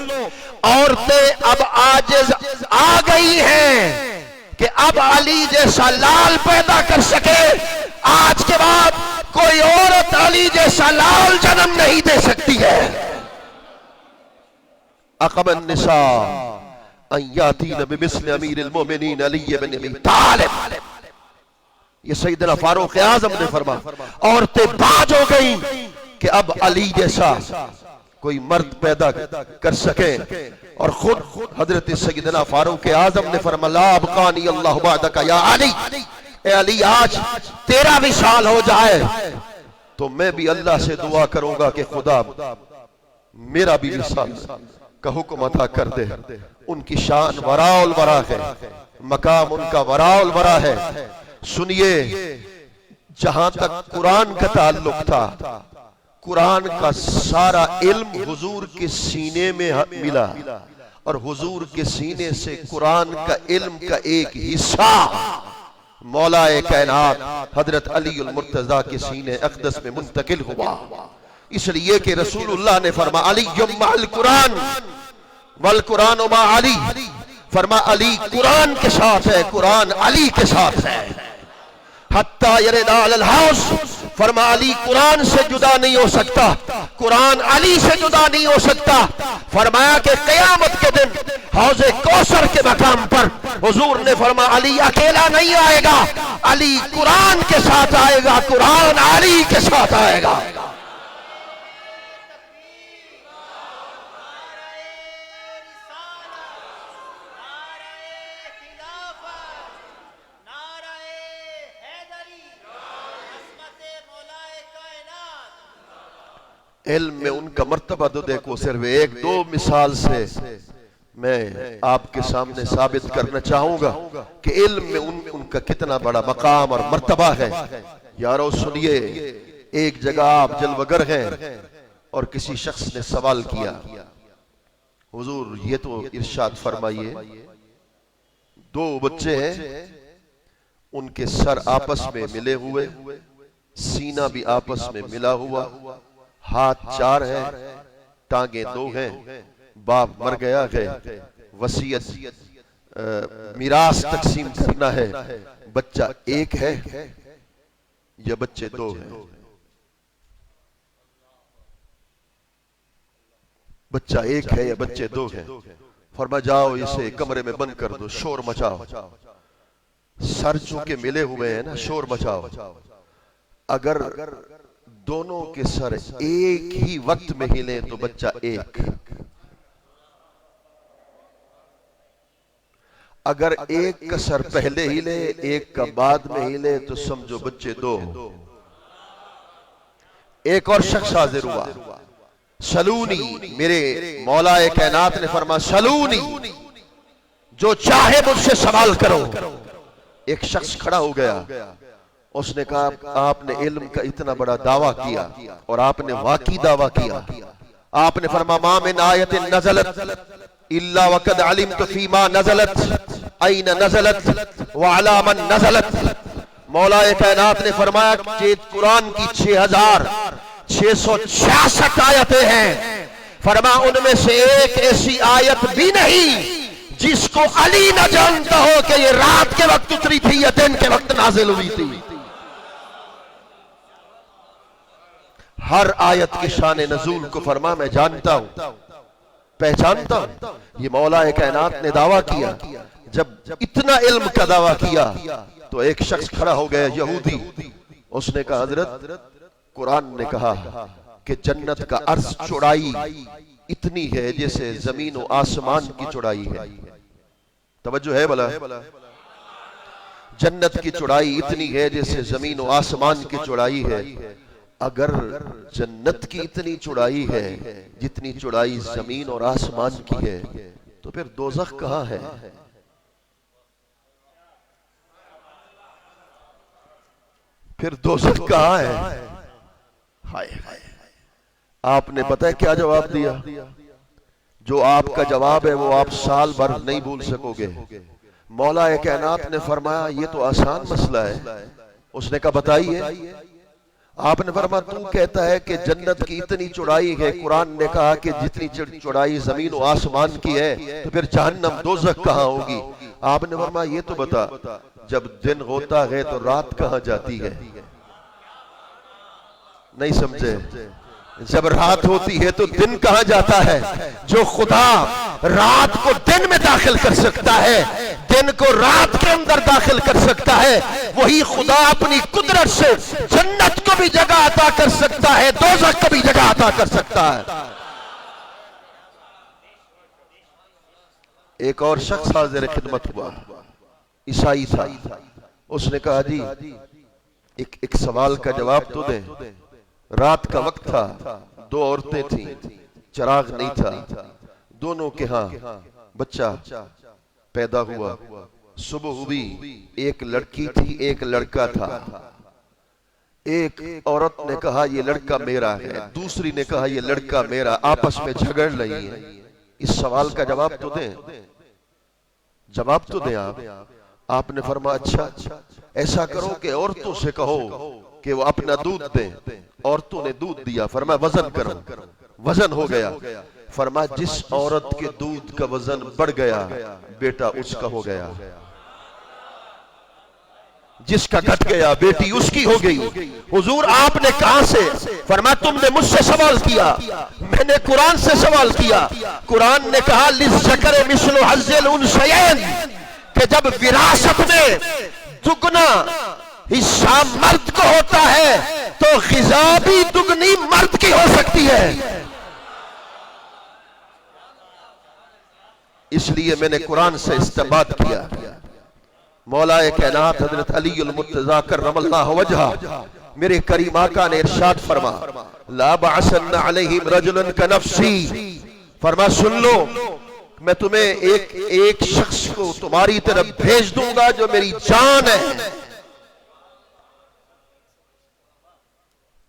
Speaker 1: عورتیں اب عاجز آ گئی ہیں کہ اب علی جیسا لال پیدا کر سکے. آج کے بعد کوئی عورت علی جیسا لال جنم نہیں دے سکتی ہے. اقم النساء ان یاتین بمثل امیر المومنین علی بن ابی طالب. یہ سیدنا فاروق اعظم نے فرما عورتیں باز ہو گئیں کہ اب علی جیسا کوئی مرد پیدا کر سکیں. اور خود حضرت سیدنا فاروق اعظم نے فرما لا ابقانی اللہ بعدک یا علی, اے علی آج تیرا وصال ہو جائے تو میں بھی اللہ سے دعا کروں گا کہ خدا میرا بھی وصال کا حکم عطا کر دے. ان کی شان وراء الورا ہے, مقام ان کا وراء الورا ہے. سنیے, جہاں تک قرآن کا تعلق تھا, قرآن کا سارا علم حضور کے سینے میں ملا, اور حضور کے سینے سے قرآن کا علم کا ایک حصہ مولا کائنات حضرت علی المرتضیٰ کے سینے اقدس میں منتقل ہوا. اس لیے کہ رسول اللہ نے فرما علی مع القرآن والقرآن مع علی. فرما علی قرآن کے ساتھ ہے, قرآن علی کے ساتھ ہے. حتیٰ یرد علی الحوض, فرما علی قرآن سے جدا نہیں ہو سکتا, قرآن علی سے جدا نہیں ہو سکتا. فرمایا کہ قیامت کے دن حوض کوثر کے مقام پر حضور نے فرما علی اکیلا نہیں آئے گا, علی قرآن کے ساتھ آئے گا, قرآن علی کے ساتھ آئے گا. علم میں ان کا مرتبہ تو دیکھو, صرف ایک دو مثال سے میں آپ کے سامنے ثابت کرنا چاہوں گا کہ علم میں ان کا کتنا بڑا مقام اور مرتبہ ہے. یارو سنیے, ایک جگہ آپ جلوگر ہیں اور کسی شخص نے سوال کیا حضور یہ تو ارشاد فرمائیے دو بچے ہیں، ان کے سر آپس میں ملے ہوئے، سینہ بھی آپس میں ملا ہوا، ہاتھ 4 ہیں، ٹانگیں 2 ہیں، باپ مر گیا ہے، وصیت میراث تقسیم کرنا ہے، بچہ 1 ہے یا بچے 2 ہیں؟ بچہ 1 ہے یا بچے 2 ہیں؟ فرما جاؤ اسے کمرے میں بند کر دو، شور مچاؤ، سر چونکہ ملے ہوئے ہیں نا، شور مچاؤ۔ اگر دونوں کے سر ایک ہی وقت میں ہلیں تو بچہ 1، اگر ایک کا سر پہلے ہلے ایک کا بعد میں ہلے تو سمجھو بچے 2۔ ایک اور شخص حاضر ہوا، سلونی، میرے مولا کائنات نے فرمایا سلونی، جو چاہے مجھ سے سوال کرو۔ ایک شخص کھڑا ہو گیا، اس نے کہا آپ نے علم کا اتنا بڑا دعویٰ کیا اور آپ نے واقعی دعویٰ کیا۔ آپ نے فرمایا ما من آیت نزلت الا وقد علمت فیما نزلت این نزلت وعلی من نزلت۔ مولا کائنات نے فرمایا کہ قرآن کی 6666 آیتیں ہیں، فرمایا ان میں سے ایک ایسی آیت بھی نہیں جس کو علی نہ جانتا ہو کہ یہ رات کے وقت اتری تھی یا دن کے وقت نازل ہوئی تھی۔ ہر آیت کی شان نزول کو فرمایا میں جانتا ہوں، پہچانتا ہوں۔ یہ مولا کائنات نے دعویٰ کیا۔ جب اتنا علم کا دعویٰ کیا تو ایک شخص کھڑا ہو گیا، یہودی، اس نے کہا حضرت قرآن نے کہا کہ جنت کا عرض چوڑائی اتنی ہے جیسے زمین و آسمان کی چوڑائی ہے۔ توجہ ہے بلا؟ جنت کی چوڑائی اتنی ہے جیسے زمین و آسمان کی چوڑائی ہے۔ اگر جنت کی اتنی چوڑائی ہے جتنی چوڑائی زمین اور آسمان کی ہے تو پھر دوزخ کہاں ہے؟ پھر دوزخ کہاں ہے؟ ہائے ہائے، آپ نے پتہ ہے کیا جواب دیا؟ جو آپ کا جواب ہے وہ آپ سال بھر نہیں بھول سکو گے۔ مولا کائنات نے فرمایا یہ تو آسان مسئلہ ہے۔ اس نے کہا بتائیے۔ آپ نے فرمایا تو کہتا ہے کہ جنت کی اتنی چوڑائی ہے، قرآن نے کہا کہ جتنی چوڑائی زمین و آسمان کی ہے، تو پھر جہنم دوزخ کہاں ہوگی؟ آپ نے فرمایا یہ تو بتا، جب دن ہوتا ہے تو رات کہاں جاتی ہے؟ نہیں سمجھے؟ جب رات ہوتی ہے تو دن کہاں جاتا ہے؟ جو خدا رات کو دن میں داخل کر سکتا ہے، دن کو رات کے اندر داخل کر سکتا ہے، وہی خدا اپنی قدرت سے جنت کو بھی جگہ عطا کر سکتا ہے، دوزخ کو بھی جگہ عطا کر سکتا ہے۔ ایک اور شخص حاضر خدمت ہوا، عیسائی تھا۔ اس نے کہا جی ایک سوال کا جواب تو دیں۔ رات کا وقت تھا، 2 عورتیں تھیں، چراغ نہیں تھا، دونوں کے ہاں بچہ پیدا ہوا۔ صبح ہوئی، ایک لڑکی تھی ایک لڑکا تھا۔ ایک عورت نے کہا یہ لڑکا میرا ہے، دوسری نے کہا یہ لڑکا میرا، آپس میں جھگڑ رہی ہیں۔ اس سوال کا جواب تو دیں، جواب تو دیں آپ۔ آپ نے فرمایا اچھا ایسا کرو کہ عورتوں سے کہو کہ وہ اپنا دودھ دیں۔ عورتوں نے دودھ دیا، فرمایا وزن کرو، وزن ہو گیا۔ فرمایا جس عورت کے دودھ کا وزن بڑھ گیا بیٹا اس کا ہو گیا، جس کا گھٹ گیا بیٹی اس کی ہو گئی۔ حضور آپ نے کہاں سے؟ فرمایا تم نے مجھ سے سوال کیا، میں نے قرآن سے سوال کیا۔ قرآن نے کہا للذکر مثل حظ الانثیین، کہ جب وراثت میں دگنا حصہ مرد کو ہوتا ہے تو غذا بھی دگنی مرد کی ہو سکتی ہے۔ اس لیے میں نے قرآن سے استنباط کیا۔ مولا کائنات حضرت علی المرتضیٰ کرم اللہ وجہہ، میرے کریم آقا نے ارشاد فرما لا بعثن علیہم رجلا کنفسی، فرما سن لو میں تمہیں ایک شخص کو تمہاری طرف بھیج دوں گا جو میری جان ہے۔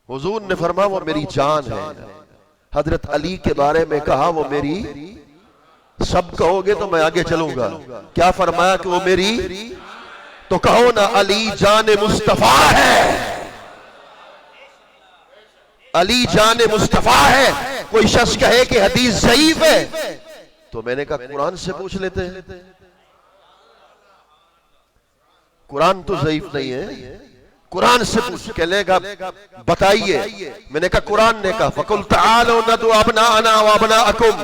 Speaker 1: حضور نے فرمایا وہ میری جان ہے۔ حضرت علی کے بارے میں کہا وہ میری سب کہو گے تو میں آگے چلوں گا. کیا فرمایا کہ وہ میری، تو کہو نا علی جان مصطفیٰ ہے، علی جان مصطفیٰ ہے. کوئی شخص کہے کہ حدیث ضعیف ہے تو میں نے کہا قرآن سے پوچھ لیتے ہیں. قرآن تو ضعیف نہیں ہے، قرآن سے پوچھ کے لے گا بتائیے. میں نے کہا قرآن نے کہا فَقُلْ تَعَالَوْا نَدْعُ أَبْنَاءَنَا وَأَبْنَاءَكُمْ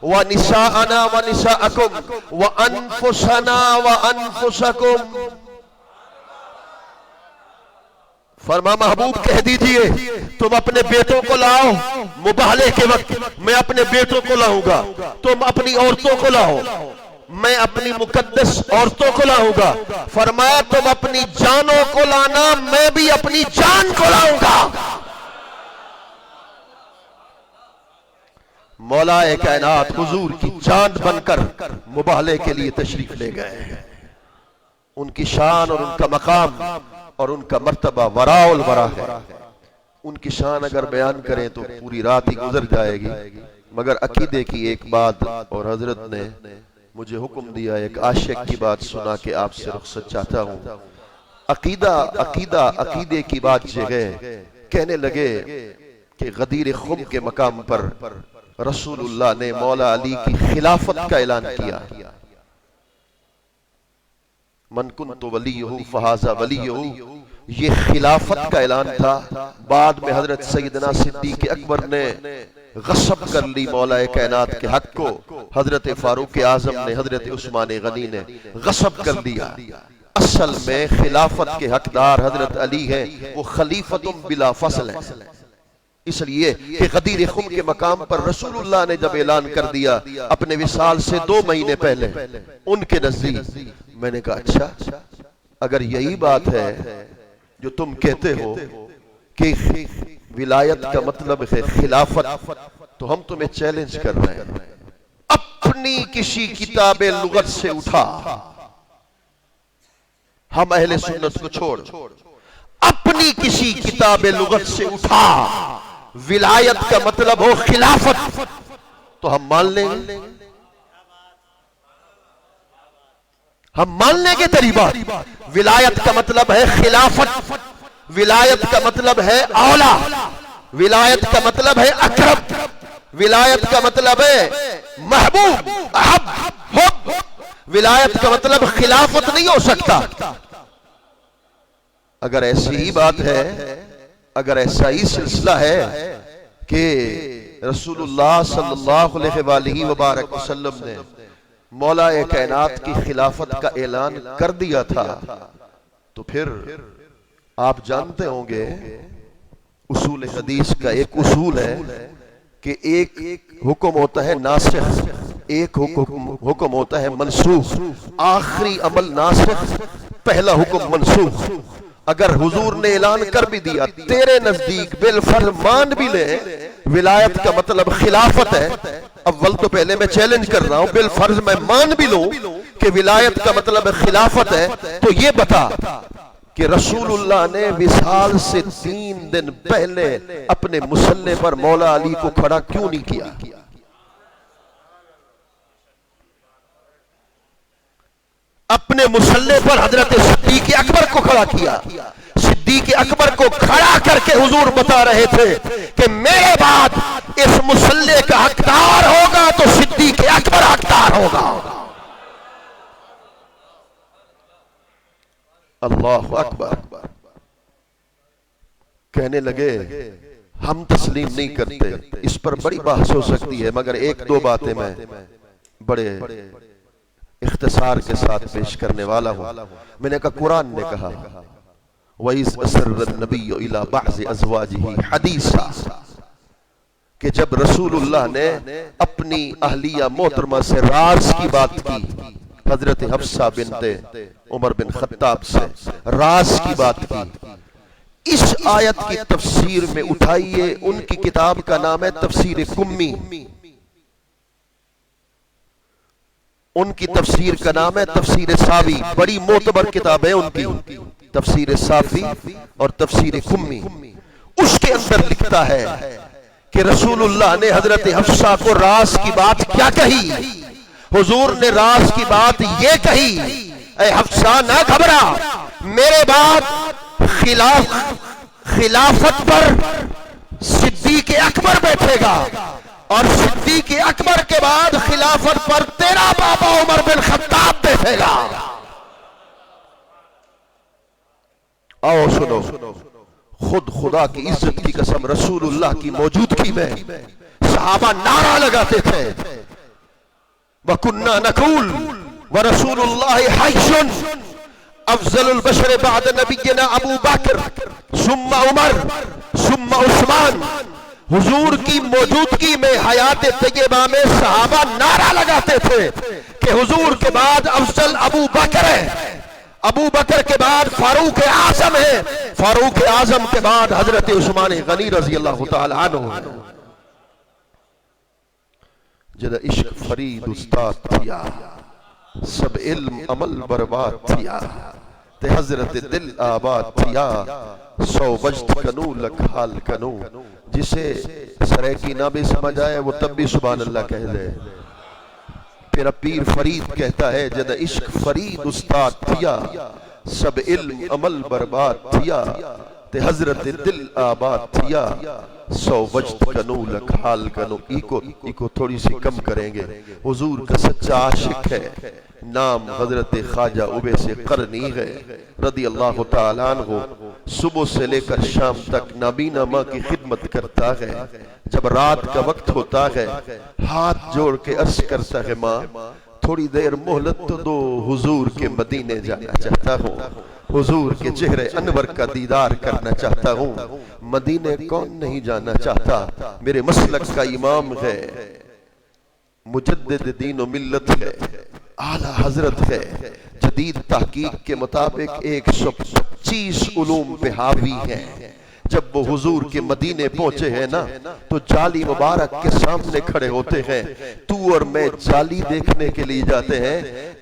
Speaker 1: وَنِسَاءَنَا وَنِسَاءَكُمْ وَأَنفُسَنَا وَأَنفُسَكُمْ. فرما محبوب کہہ دیجئے تم اپنے بیٹوں کو لاؤ، مباہلے کے وقت میں اپنے بیٹوں کو لاؤں گا، تم اپنی عورتوں کو لاؤ، میں اپنی مقدس عورتوں کو لاؤں گا. فرمایا تم اپنی جانوں کو لانا، میں بھی اپنی جان کو لاؤں گا. مولا کائنات حضور کی جان بن کر مباہلے کے لیے تشریف لے گئے. ان کی شان اور ان کا مقام اور ان کا مرتبہ وراء الورا ہے. ان کی شان اگر بیان کریں تو پوری رات ہی گزر جائے گی، مگر عقیدے کی ایک بات، اور حضرت نے مجھے حکم دیا ایک عاشق کی بات سنا کے آپ سے رخصت چاہتا ہوں. عقیدے کی بات جگہ کہنے لگے کہ غدیر خم کے مقام پر رسول اللہ نے مولا علی کی خلافت کا اعلان کیا. من کنت ولیہ فہذا ولیہ، یہ خلافت کا اعلان تھا. بعد میں حضرت سیدنا صدیق اکبر نے غصب کر لی مولا کائنات کے حق کو، حضرت فاروق اعظم نے، حضرت عثمان غنی نے غصب کر لیا. اصل میں خلافت کے حقدار حضرت علی ہے، وہ خلیفۃ بلا فصل ہے. اس لیے کہ غدیر خم کے مقام پر رسول اللہ نے جب اعلان کر دیا اپنے وصال سے 2 مہینے پہلے ان کے نزدیک، میں نے کہا اچھا اگر یہی بات ہے جو تم کہتے ہو کہ ولایت کا مطلب ہے خلافت، تو ہم تمہیں چیلنج کر رہے ہیں. اپنی کسی کتاب لغت سے اٹھا، ہم اہل سنت کو چھوڑ، اپنی کسی کتاب لغت سے اٹھا ولایت کا مطلب ہو خلافت تو ہم مان لیں گے. ہم ماننے کے تیری بات. ولایت کا مطلب ہے خلافت، ولایت کا مطلب ہے اولا، ولایت کا مطلب ہے اقرب، ولایت کا مطلب ہے محبوب احب حب. ولایت کا مطلب خلافت نہیں ہو سکتا. اگر ایسی ہی بات ہے، اگر ایسا ہی سلسلہ ہے کہ رسول اللہ صلی اللہ علیہ وآلہ وبارک وسلم نے مولا کائنات کی خلافت کا اعلان کر دیا تھا، تو پھر آپ جانتے ہوں گے اصول حدیث کا ایک اصول ہے کہ ایک حکم ہوتا ہے ناسخ، ایک حکم ہوتا ہے منسوخ. آخری عمل ناسخ، پہلا حکم منسوخ. اگر حضور نے اعلان کر بھی دیا، تیرے نزدیک بالفرض مان بھی لے ولایت کا مطلب خلافت ہے، اول تو پہلے میں چیلنج کر رہا ہوں، بالفرض میں مان بھی لوں کہ ولایت کا مطلب خلافت ہے، تو یہ بتا کہ رسول اللہ نے وصال سے 3 دن پہلے اپنے مصلی پر مولا علی کو کھڑا کیوں نہیں کیا؟ اپنے مصلی پر حضرت صدیق اکبر کو کھڑا کیا. صدیق اکبر کو کھڑا کر کے حضور بتا رہے تھے کہ میرے بعد اس مصلی کا حقدار ہوگا تو صدیق اکبر حقدار ہوگا. اللہ اکبر. کہنے لگے ہم تسلیم نہیں کرتے. اس پر بڑی بحث ہو سکتی ہے، مگر 1-2 باتیں میں بڑے اختصار کے ساتھ پیش کرنے والا ہوں. میں نے کہا قرآن نے کہا وَإِذْ أَسَرَّ النَّبِيُّ إِلَىٰ بَعْضِ أَزْوَاجِهِ حَدِيثًا، کہ جب رسول اللہ نے اپنی اہلیہ محترمہ سے راز کی بات کی، حضرت حفصہ بنت عمر بن خطاب سے راز کی بات کی. اس آیت کی تفسیر میں اٹھائیے، ان کی کتاب کا نام ہے تفسیر کمی، ان کی تفسیر کا نام ہے تفسیر ساوی. بڑی معتبر کتاب ہے ان کی تفسیر ساوی اور تفسیر کمی. اس کے اندر لکھتا ہے کہ رسول اللہ نے حضرت حفصہ کو راز کی بات کیا کہی. حضور نے راز کی بات یہ کہی، اے حفصہ نہ گھبرا، میرے بعد خلافت پر صدیق اکبر بیٹھے گا، اور صدیق اکبر کے بعد خلافت پر تیرا بابا عمر بن خطاب بیٹھے گا۔ آؤ سنو، خود خدا کی عزت کی قسم رسول اللہ کی موجودگی میں صحابہ نعرہ لگاتے تھے، وَكُنَّا نَقُولُ وَرَسُولُ اللَّهِ حَيٌّ افضل البشر بعد نبینا ابو بکر ثم عمر ثم عثمان۔ حضور کی موجودگی میں حیات طیبہ میں صحابہ نعرہ لگاتے تھے کہ حضور کے بعد افضل ابو بکر ہے، ابو بکر کے بعد فاروق اعظم ہے، فاروق اعظم کے بعد حضرت عثمان غنی رضی اللہ تعالی عنہ۔ جدہ عشق فرید استاد تھیا، سب علم عمل برباد تھیا، تے حضرت دل آباد تھیا، سو وجد کنو لکھ حال کنو۔ جسے سریکی نہ بھی سمجھ آئے وہ تب بھی سبحان اللہ کہہ دے۔ پھر پیر فرید کہتا ہے جدہ عشق فرید استاد تھیا، سب علم عمل برباد تھیا، تے حضرت دل آباد تھیا، سو وجد کنو لکھ حال کنو۔ ایکو تھوڑی سی کم کریں گے۔ حضور کا سچا عاشق ہے، نام حضرت خواجہ اویس قرنی ہے رضی اللہ تعالیٰ عنہ۔ صبح سے لے کر شام تک نابینا ماں کی خدمت کرتا ہے، جب رات کا وقت ہوتا ہے ہاتھ جوڑ کے عرض کرتا ہے ماں تھوڑی دیر مہلت تو دو، حضور کے مدینے جانا چاہتا ہوں، حضور کے چہرے انور کا دیدار کرنا چاہتا ہوں۔ مدینے کون نہیں جانا چاہتا، میرے مسلک کا امام ہے، مجدد دین و ملت ہے، اعلیٰ حضرت ہے، جدید تحقیق کے مطابق 125 علوم پہ حاوی ہے۔ جب وہ حضور کے مدینے پہنچے ہیں نا تو جالی مبارک کے سامنے کھڑے ہوتے ہیں، تو اور میں جالی دیکھنے کے لیے جاتے ہیں،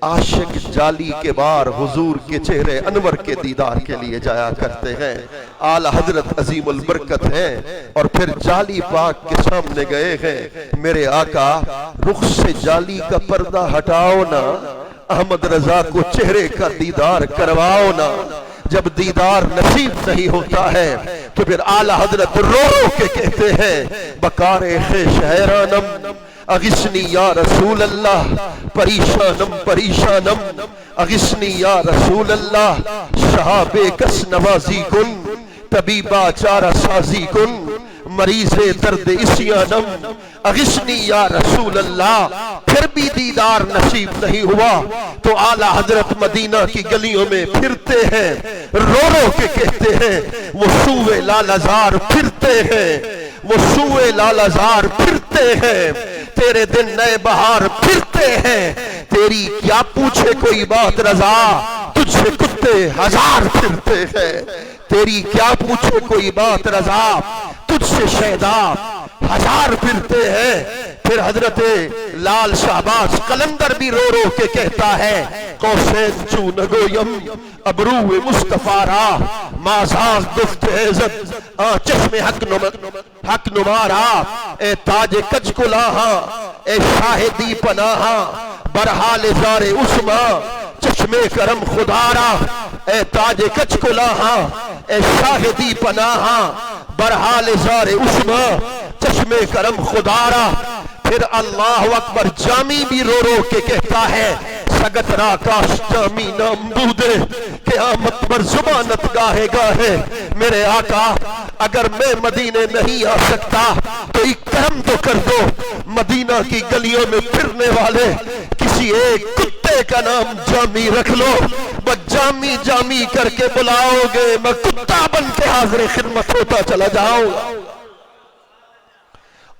Speaker 1: عاشق جالی کے بار حضور کے چہرے انور کے دیدار کے لیے جایا کرتے ہیں۔ اعلیٰ حضرت عظیم البرکت ہیں، اور پھر جالی پاک کے سامنے گئے ہیں، میرے آقا رخ سے جالی کا پردہ ہٹاؤ نا، احمد رضا کو چہرے کا دیدار کرواؤ نا۔ جب دیدار نصیب نہیں ہوتا ہے تو پھر اعلیٰ حضرت رو رو کے کہتے ہیں بکار خیش حیرانم اغسنی یا رسول اللہ، پریشانم پریشانم اغسنی یا رسول اللہ، شہاب کس نوازی کن طبیبہ چارہ سازی کن، مریض درد اسیانم اغسنی یا رسول اللہ۔ پھر بھی دیدار نصیب نہیں ہوا تو اعلیٰ حضرت مدینہ کی گلیوں میں پھرتے ہیں، رو رو کے کہتے ہیں وہ سوئے لالازار پھرتے ہیں، وہ سوئے لالازار پھرتے ہیں، تیرے دن نئے بہار پھرتے ہیں، تیری کیا پوچھے کوئی بات رضا، تجھ سے کتے ہزار پھرتے ہیں، تیری کیا پوچھے کوئی بات رضا، تجھ سے شہدا ہزار پھرتے ہیں۔ پھر حضرت لال شہباز قلندر بھی رو رو کے کہتا ہے قوسین چو نگویم ابرو مصطفیٰ را، مازاز دفت عزت چشم حق نمارا، اے تاج کج کلاہاں اے شاہدی پناہاں، برحال زار عثماں چشم کرم خدارا، اے تاج کج کلاہاں اے شاہدی پناہاں، برحال زار عثماں چشم کرم خدارا۔ پھر اللہ اکبر جامی بھی رو رو کے کہتا ہے سگت راکاش جامی نام بودے، قیامت پر زبانت گاہے گاہے، میرے آقا اگر میں مدینے نہیں آ سکتا تو ایک کرم تو کر دو، مدینہ کی گلیوں میں پھرنے والے کسی ایک کتے کا نام جامی رکھ لو، بس جامی جامی کر کے بلاؤ گے، میں کتا بن کے حاضر خدمت ہوتا چلا جاؤں گا۔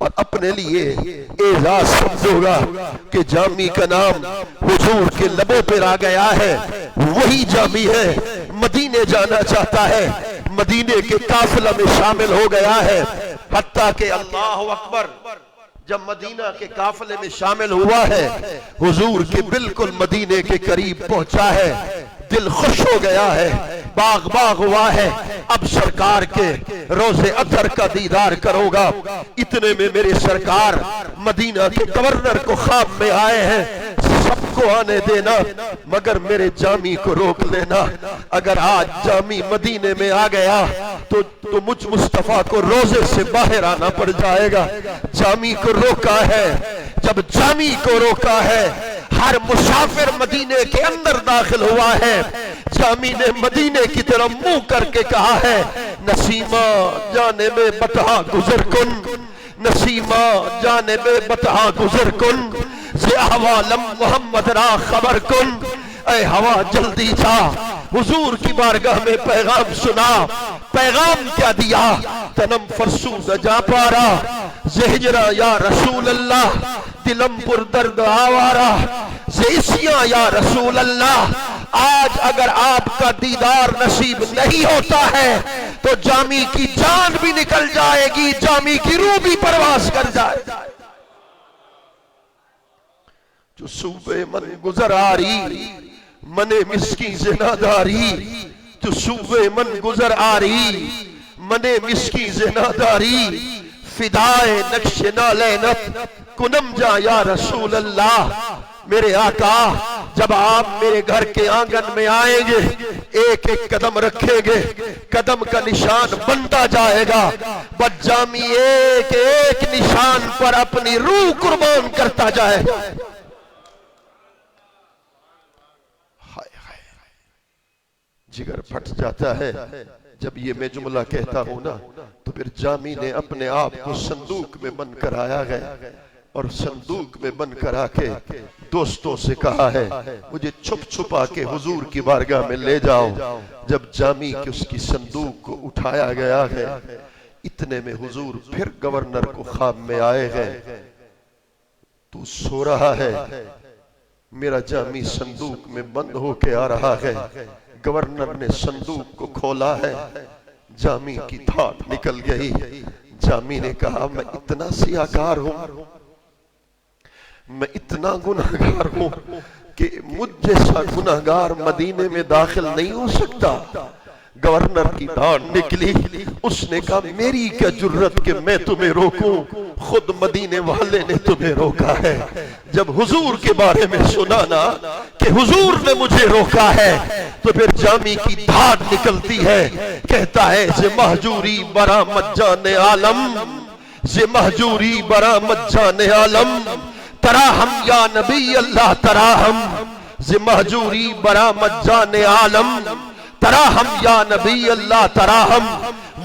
Speaker 1: اور اپنے لیے اعزاز سمجھو گا کہ جامی کا نام حضور کے لبوں پر آ گیا ہے، وہی جامی ہے، مدینے جانا چاہتا ہے، مدینے کے قافلہ میں شامل ہو گیا ہے، حتیٰ کہ اللہ اکبر جب مدینہ کے قافلے میں شامل ہوا ہے، حضور کے بالکل مدینے کے قریب پہنچا ہے، دل خوش ہو گیا ہے، باغ باغ ہوا ہے، اب سرکار کے روزے اطہر کا دیدار کروں گا۔ اتنے میں میرے سرکار مدینہ کے گورنر کو خواب میں آئے ہیں، سب کو آنے دینا مگر میرے جامی کو روک لینا. اگر آج جامی مدینے میں آ گیا تو مجھ مصطفیٰ کو روزے سے باہر آنا پڑ جائے گا. جامی کو روکا ہے. جب جامی کو روکا ہے ہر مسافر مدینے کے اندر داخل ہوا ہے. جامی نے مدینے کی طرف منہ کر کے کہا ہے نسیمہ جانب بطحا گزر کن, نسیمہ جانب بطحا گزر کن, زی احوالم محمد را خبر کن. اے ہوا جلدی جا حضور کی بارگاہ میں پیغام سنا. پیغام کیا دیا؟ تنم فرسود جا پارا زہجرہ یا رسول اللہ, دلم پر درد آوارا زیسیاں یا رسول اللہ. آج اگر آپ کا دیدار نصیب نہیں ہوتا ہے تو جامی کی جان بھی نکل جائے گی, جامی کی روح بھی پرواز کر جائے. جو صوبے من گزر آری من مسکین زناداری, جو صوبے من گزر آری من مسکین زناداری, فدائے نقش نالینت کنم جا یا رسول اللہ. میرے آقا جب آپ میرے گھر کے آنگن میں آئیں گے ایک ایک قدم رکھیں گے, قدم کا نشان بنتا جائے گا. بس جامی ایک ایک نشان پر اپنی روح قربان کرتا جائے گا. جگر پھٹ جاتا ہے جب یہ میں جملہ کہتا ہوں نا. تو پھر جامی نے اپنے آپ کو صندوق میں بند کرایا گیا اور صندوق میں بند کرا کے دوستوں سے کہا ہے مجھے چھپ چھپا کے حضور کی بارگاہ میں لے جاؤ. جب جامی کے اس کی صندوق کو اٹھایا گیا ہے اتنے میں حضور پھر گورنر کو خواب میں آئے گئے. تو سو رہا ہے, میرا جامی صندوق میں بند ہو کے آ رہا ہے. گورنر نے صندوق کو کھولا ہے, جامی کی دھاڑ نکل گئی. جامی نے کہا میں اتنا سیاکار ہوں, میں اتنا گناہگار ہوں کہ مجھ جیسا گناہگار مدینے میں داخل نہیں ہو سکتا. گورنر کی دھاڑ نکلی. اس نے کہا میری کیا جرت کہ میں تمہیں روکوں, خود مدینے والے نے تمہیں روکا ہے. جب حضور کے بارے میں سنا نا کہ حضور نے مجھے روکا ہے تو پھر جامی کی دھاڑ نکلتی ہے. کہتا ہے زِ مہجوری برآمد جان عالم, زِ مہجوری برآمد جان عالم, تراہم یا نبی اللہ تراہم, زِ مہجوری برآمد جان عالم, تراہم یا نبی اللہ تراہم.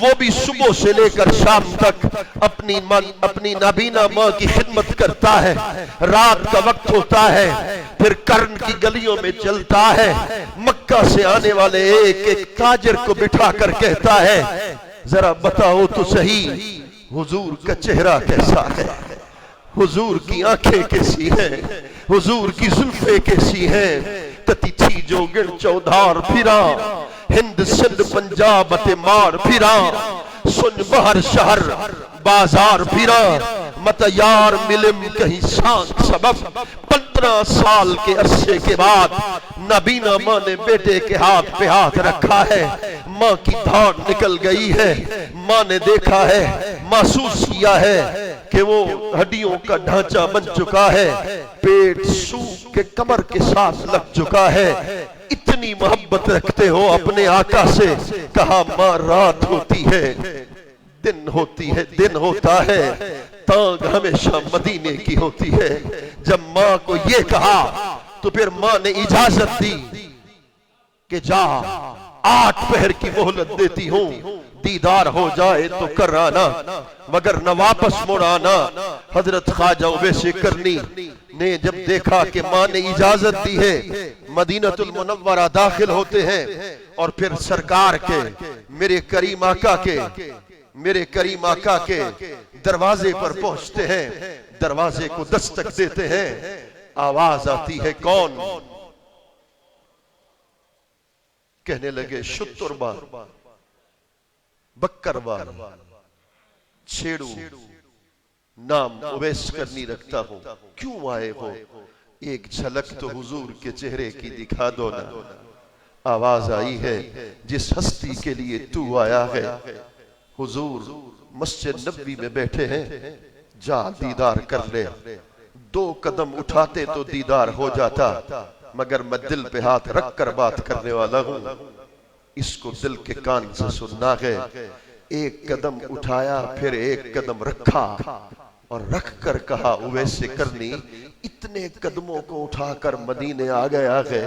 Speaker 1: وہ بھی صبح سے لے کر شام تک اپنی نابینا ماں کی خدمت کرتا ہے. رات کا وقت ہوتا ہے پھر کرن کی گلیوں میں چلتا ہے. مکہ سے آنے والے ایک ایک تاجر کو بٹھا کر کہتا ہے ذرا بتاؤ تو صحیح حضور کا چہرہ کیسا ہے, حضور کی آنکھیں کیسی ہیں, حضور کی زلفیں کیسی ہیں. تتی تھی جو گڑ چودھار پھرا, ہند سندھ پنجاب تے مار پھرا, سن بہر شہر بازار پھرا, مت یار ملم کہیں سان سبب. 15 سال کے عرصے کے بعد نابینا ماں نے بیٹے کے ہاتھ پہ ہاتھ رکھا ہے. ماں کی دھاڑ نکل گئی ہے. ماں نے دیکھا ہے, محسوس کیا ہے کہ وہ ہڈیوں کا ڈھانچہ بن چکا ہے, پیٹ سوکھ کے کمر کے ساتھ لگ چکا ہے. اتنی محبت رکھتے ہو اپنے آقا سے. کہا ماں رات ہوتی ہے دن ہوتی ہے, دن ہوتا ہے, تانگ ہمیشہ مدینے کی ہوتی ہے. جب ماں کو یہ کہا تو پھر ماں نے اجازت دی کہ جا 8 پہر کی مہلت دیتی ہوں, دیدار ہو جائے تو کر آنا مگر نہ واپس مڑ آنا. حضرت خواجہ اویس کرنی نے جب دیکھا کہ ماں نے اجازت دی ہے مدینہ المنورہ داخل ہوتے ہیں اور پھر سرکار کے میرے کریم آقا کے دروازے پر پہنچتے ہیں. دروازے کو دستک دیتے ہیں, آواز آتی ہے کون؟ کہنے لگے شتر بار بکر بار چھیڑو, نام اویس کرنی رکھتا ہوں, کیوں آئے ہو؟ ایک جھلک تو حضور کے چہرے کی دکھا دو نا. آواز آئی ہے جس ہستی کے لیے تو آیا ہے حضور مسجد نبوی میں بیٹھے ہیں, جا دیدار کر لے. 2 قدم اٹھاتے تو دیدار ہو جاتا، مگر میں دل پہ ہاتھ رکھ کر بات کرنے والا ہوں، اس کو دل کے کان سے سننا ہے۔ 1 قدم اٹھایا پھر 1 قدم رکھا اور رکھ کر کہا اویس کرنی اتنے قدموں کو اٹھا کر مدینے آ گیا ہے،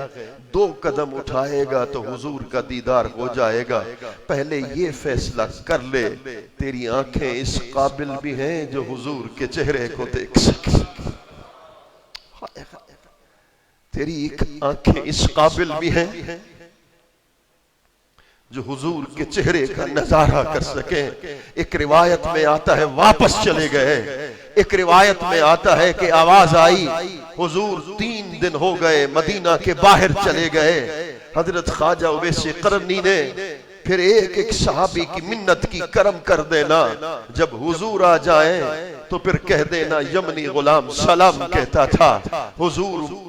Speaker 1: 2 قدم اٹھائے گا تو حضور کا دیدار ہو جائے گا، پہلے یہ فیصلہ کر لے تیری آنکھیں اس قابل بھی ہیں جو حضور کے چہرے کو دیکھ سکیں، تیری آنکھیں اس قابل بھی ہیں جو حضور کے چہرے کا نظارہ کر سکیں۔ ایک روایت میں آتا ہے واپس چلے گئے، ایک روایت میں آتا ہے کہ آواز آئی حضور 3 دن ہو گئے مدینہ کے باہر چلے گئے۔ حضرت خواجہ اویس قرنی نے پھر ایک صحابی کی منت کی کرم کر دینا، جب حضور آ جائیں تو پھر کہہ دینا یمنی غلام سلام کہتا تھا، حضور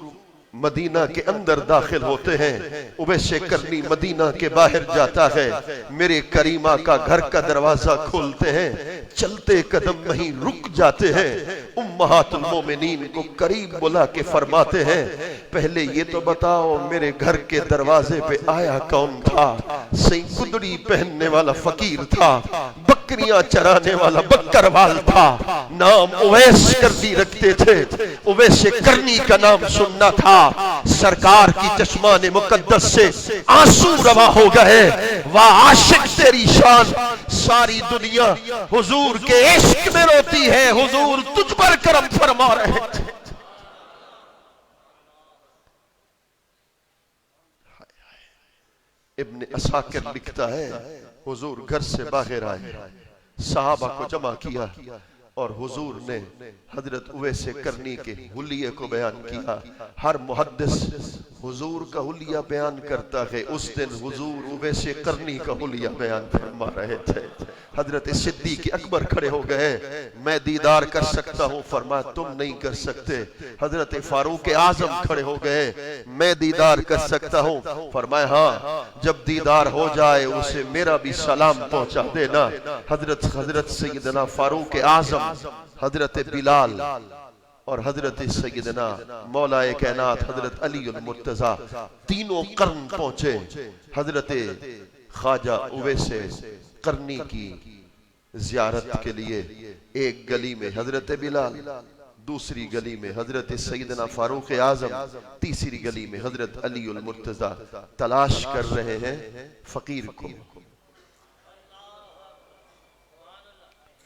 Speaker 1: مدینہ کے اندر داخل ہوتے ہیں، اویس کرنی مدینہ کے باہر جاتا ہے، میرے کریمہ کا گھر کا دروازہ کھولتے ہیں، چلتے قدم وہیں رک جاتے ہیں، امہات المومنین کو قریب بلا کے فرماتے ہیں پہلے یہ تو بتاؤ میرے گھر کے دروازے پہ آیا کون تھا؟ سئی گدڑی پہننے والا فقیر تھا، بکریاں چرانے والا بکروال تھا، نام اویس کرنی رکھتے تھے، اویس کرنی کا نام سننا تھا، سرکار کی چشمان مقدس سے آنسو روا ہو گئے، واہ عاشق تیری شان، ساری دنیا حضور کے عشق میں روتی ہے، حضور تجھ پر کرم فرما رہے تھے۔ ابن عساکر لکھتا ہے حضور گھر سے باہر آئے، صحابہ کو جمع کیا اور حضور نے حضرت اویس کرنی کے حلیے کو بیان کیا۔ ہر محدث حضور کا حلیہ بیان کرتا ہے، اس دن حضور اویس کرنی کا حلیہ بیان فرما رہے تھے۔ حضرت صدیق اکبر کھڑے ہو گئے، میں دیدار کر سکتا ہوں، فرمایا تم نہیں کر سکتے۔ حضرت فاروق اعظم کھڑے ہو گئے، میں دیدار کر سکتا ہوں، فرمایا ہاں جب دیدار ہو جائے اسے میرا بھی سلام پہنچا دینا۔ حضرت سیدنا فاروق اعظم، حضرت بلال اور حضرت سیدنا مولا کائنات حضرت علی المرتضیٰ تینوں قرن پہنچے حضرت خواجہ اویس کرنی کی زیارت کے لیے۔ ایک گلی میں حضرت بلال، دوسری گلی میں حضرت سیدنا فاروق اعظم، تیسری گلی میں حضرت علی المرتضیٰ تلاش کر رہے ہیں فقیر کو۔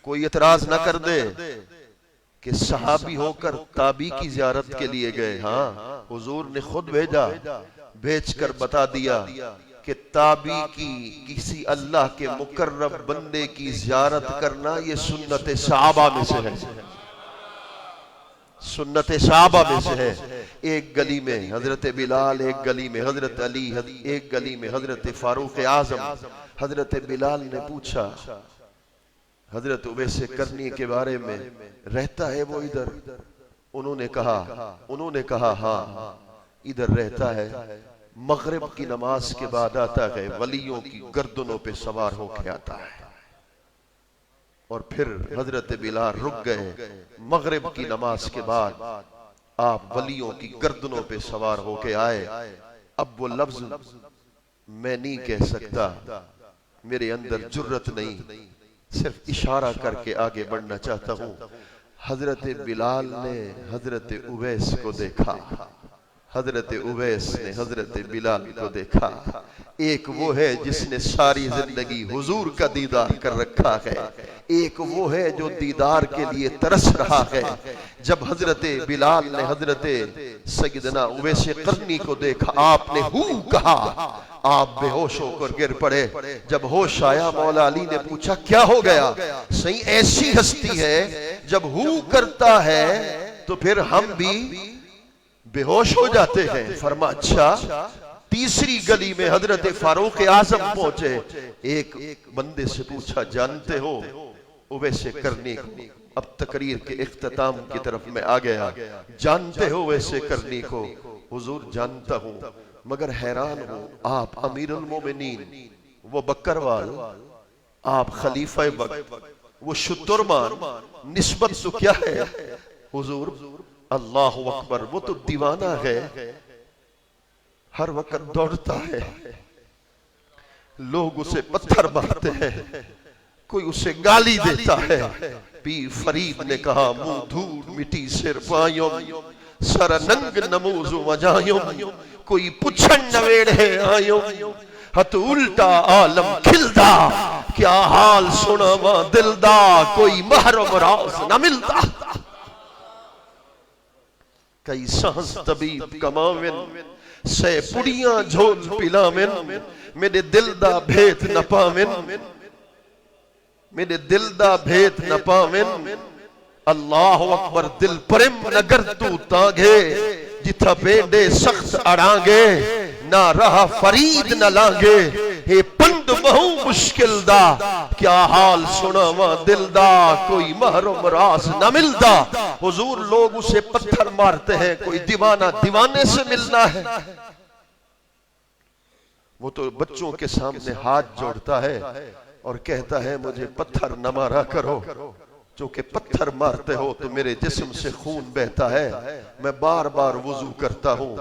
Speaker 1: کوئی اعتراض نہ کر دے کہ صحابی ہو کر تابعی کی زیارت کے لیے گئے، ہاں حضور نے خود بھیجا، بھیج کر بتا دیا کہ تابعی کی کسی اللہ کے مقرب بندے کی زیارت کرنا یہ سنت صحابہ میں سے ہے، سنت صحابہ میں سے ہے۔ ایک گلی میں حضرت بلال، ایک گلی میں حضرت علی، ایک گلی میں حضرت فاروق اعظم۔ حضرت بلال نے پوچھا حضرت اویس کرنی کے بارے میں، رہتا ہے وہ ادھر؟ انہوں نے کہا ہاں ادھر رہتا ہے، مغرب کی نماز کے بعد آتا ہے، ولیوں کی گردنوں پہ سوار ہو کے آتا ہے۔ اور پھر حضرت بلال رک گئے، مغرب کی نماز کے بعد آپ ولیوں کی گردنوں پہ سوار ہو کے آئے۔ اب وہ لفظ میں نہیں کہہ سکتا، میرے اندر جرت نہیں، صرف اشارہ کر کے آگے بڑھنا چاہتا ہوں۔ حضرت بلال نے حضرت اویس کو دیکھا، حضرت اویس نے حضرت بلال کو دیکھا۔ ایک وہ ہے جس نے ساری زندگی حضور کا دیدار کر رکھا ہے، ایک وہ ہے جو دیدار کے لیے ترس رہا ہے۔ جب حضرت بلال نے حضرت سیدنا اویس قرنی کو دیکھا، آپ نے ہو کہا، آپ بے ہوش ہو کر گر پڑے۔ جب ہوش آیا مولا علی نے پوچھا کیا ہو گیا؟ صحیح ایسی ہستی ہے جب ہو کرتا ہے تو پھر ہم بھی بے ہوش ہو جاتے ہیں۔ فرما اچھا۔ تیسری گلی میں حضرت فاروق اعظم پہنچے، ایک بندے سے پوچھا جانتے ہو اویس کرنی کو؟ اب تقریر کے اختتام کی طرف میں آ گیا۔ جانتے ہو اویس کرنی کو؟ حضور جانتا ہوں، مگر حیران ہوں، آپ امیر المومنین، وہ بکروال، آپ خلیفہ وقت، وہ شترمان، نسبت تو کیا ہے؟ حضور اللہ اکبر، وہ تو دیوانہ ہے، ہر وقت دوڑتا ہے، لوگ اسے پتھر مارتے ہیں، کوئی اسے گالی دیتا ہے۔ پیر فرید نے کہا منہ دھول مٹی سر پایوں، سر ننگ نموز وجایوں، کوئی پچھن نویڑ ہے آیوں، ہت الٹا عالم کھلدا، کیا حال سناواں دل دا، کوئی محرم راز نہ ملدا۔ کئی سانس طبیب کماوین، سے پڑیاں جھول پلاوین، میرے دل دا بھیت نہ پاوین، میرے دل دا بھیت نہ پاوین۔ اللہ اکبر، دل پرم نگر تو تانگے، جتھا بیندے سخت اڑانگے، نہ رہا فرید نہ لانگے، اے پند بہو مشکل دا، کیا حال سناواں دل دا، کوئی محرم راز نہ ملدا۔ حضور لوگ اسے پتھر مارتے ہیں، کوئی دیوانہ دیوانے سے ملنا ہے۔ وہ تو بچوں کے سامنے ہاتھ جوڑتا ہے اور کہتا ہے مجھے پتھر نہ مارا کرو، چونکہ پتھر مارتے ہو تو میرے جسم سے خون بہتا ہے، میں بار بار وضو کرتا ہوں،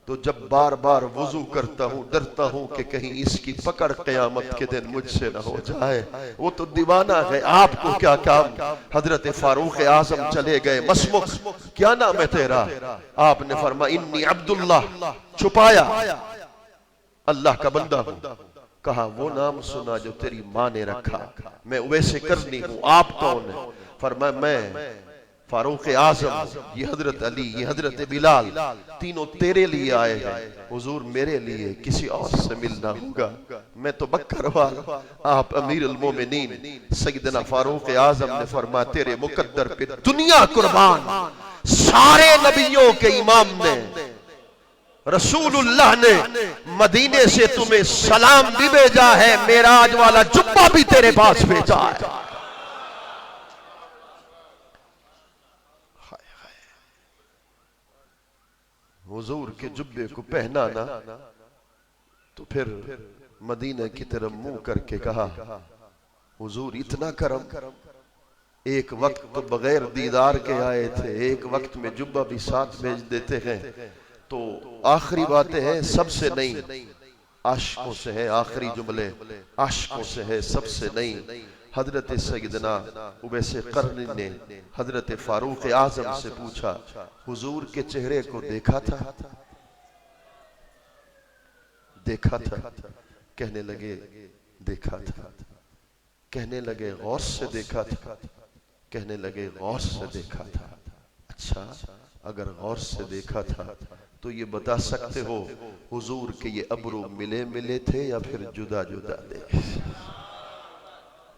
Speaker 1: تو جب بار بار وضو کرتا ہوں ڈرتا ہوں کہ کہیں اس کی پکڑ قیامت کے دن مجھ سے نہ ہو جائے۔ وہ تو دیوانہ ہے، آپ کو کیا کام؟ حضرت فاروق اعظم چلے گئے، مسمک کیا نام ہے تیرا؟ آپ نے فرمایا انی عبداللہ، چھپایا اللہ کا بندہ ہوں۔ کہا وہ نام سنا جو تیری ماں نے رکھا، میں ویسے کرنی ہوں، آپ کون ہیں؟ فرمایا میں فاروق اعظم، یہ حضرت علی، یہ حضرت بلال، تینوں تیرے لیے آئے ہیں۔ حضور میرے لیے کسی اور سے ملنا ہوگا، میں تو بکروال۔ آپ امیر المومنین سیدنا فاروق اعظم نے فرمایا تیرے مقدر پہ دنیا قربان، سارے نبیوں کے امام نے، رسول اللہ نے مدینے سے تمہیں سلام بھی بھیجا ہے، معراج والا جبہ بھی تیرے پاس بھیجا ہے۔ حضور کے جبے کو پہنانا تو پھر مدینہ کی طرف منہ کر کے کہا حضور اتنا کرم، ایک وقت تو بغیر دیدار کے آئے تھے، ایک وقت میں جبہ بھی ساتھ بھیج دیتے ہیں، تو آخری باتیں ہیں سب سے نہیں، عاشقوں سے ہے آخری جملے، عاشقوں سے ہے سب سے نہیں۔ حضرت سیدنا اویس قرنی نے حضرت فاروق اعظم سے پوچھا حضور کے چہرے کو دیکھا تھا؟ دیکھا تھا؟ کہنے لگے دیکھا تھا۔ کہنے لگے غور سے دیکھا تھا؟ کہنے لگے غور سے دیکھا تھا۔ اچھا اگر غور سے دیکھا تھا تو یہ بتا سکتے ہو حضور کے یہ ابرو ملے ملے تھے یا پھر جدا جدا تھے؟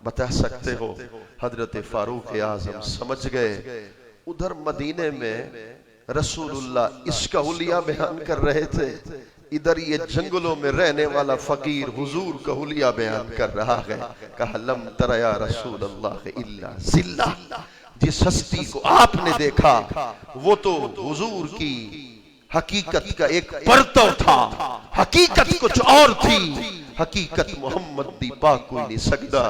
Speaker 1: بتا سکتے ہو؟ حضرت فاروق اعظم سمجھ گئے ادھر مدینے میں رسول اللہ عشق حلیہ بیان کر رہے تھے، ادھر یہ جنگلوں میں رہنے والا فقیر حضور کا حلیہ بیان کر رہا ہے۔ کہا لم تر یا رسول اللہ الا ذلہ، جس ہستی کو آپ نے دیکھا وہ تو حضور کی حقیقت کا ایک پرتو تھا، حقیقت کچھ اور تھی، حقیقت محمد دی پاک کوئی نہیں سکدا،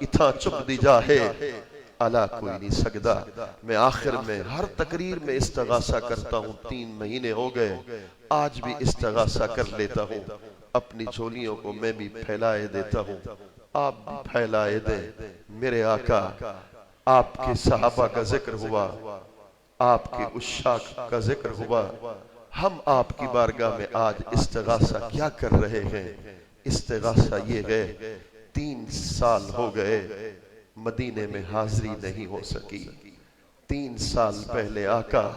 Speaker 1: اتھا چپ دی جاہے علا کوئی نہیں سکدا۔ میں آخر میں ہر تقریر میں استغاثہ کرتا ہوں، 3 مہینے ہو گئے، آج بھی استغاثہ کر لیتا ہوں، اپنی جھولیوں کو میں بھی پھیلائے دیتا ہوں، آپ بھی پھیلائے دیں۔ میرے آقا، آپ کے صحابہ کا ذکر ہوا، آپ کے عشاق کا ذکر ہوا، ہم آپ کی بارگاہ میں آج استغاثہ کیا کر رہے ہیں؟ استغاثہ یہ ہے 3 سال ہو گئے مدینے میں حاضری نہیں ہو سکی۔ 3 سال پہلے آقا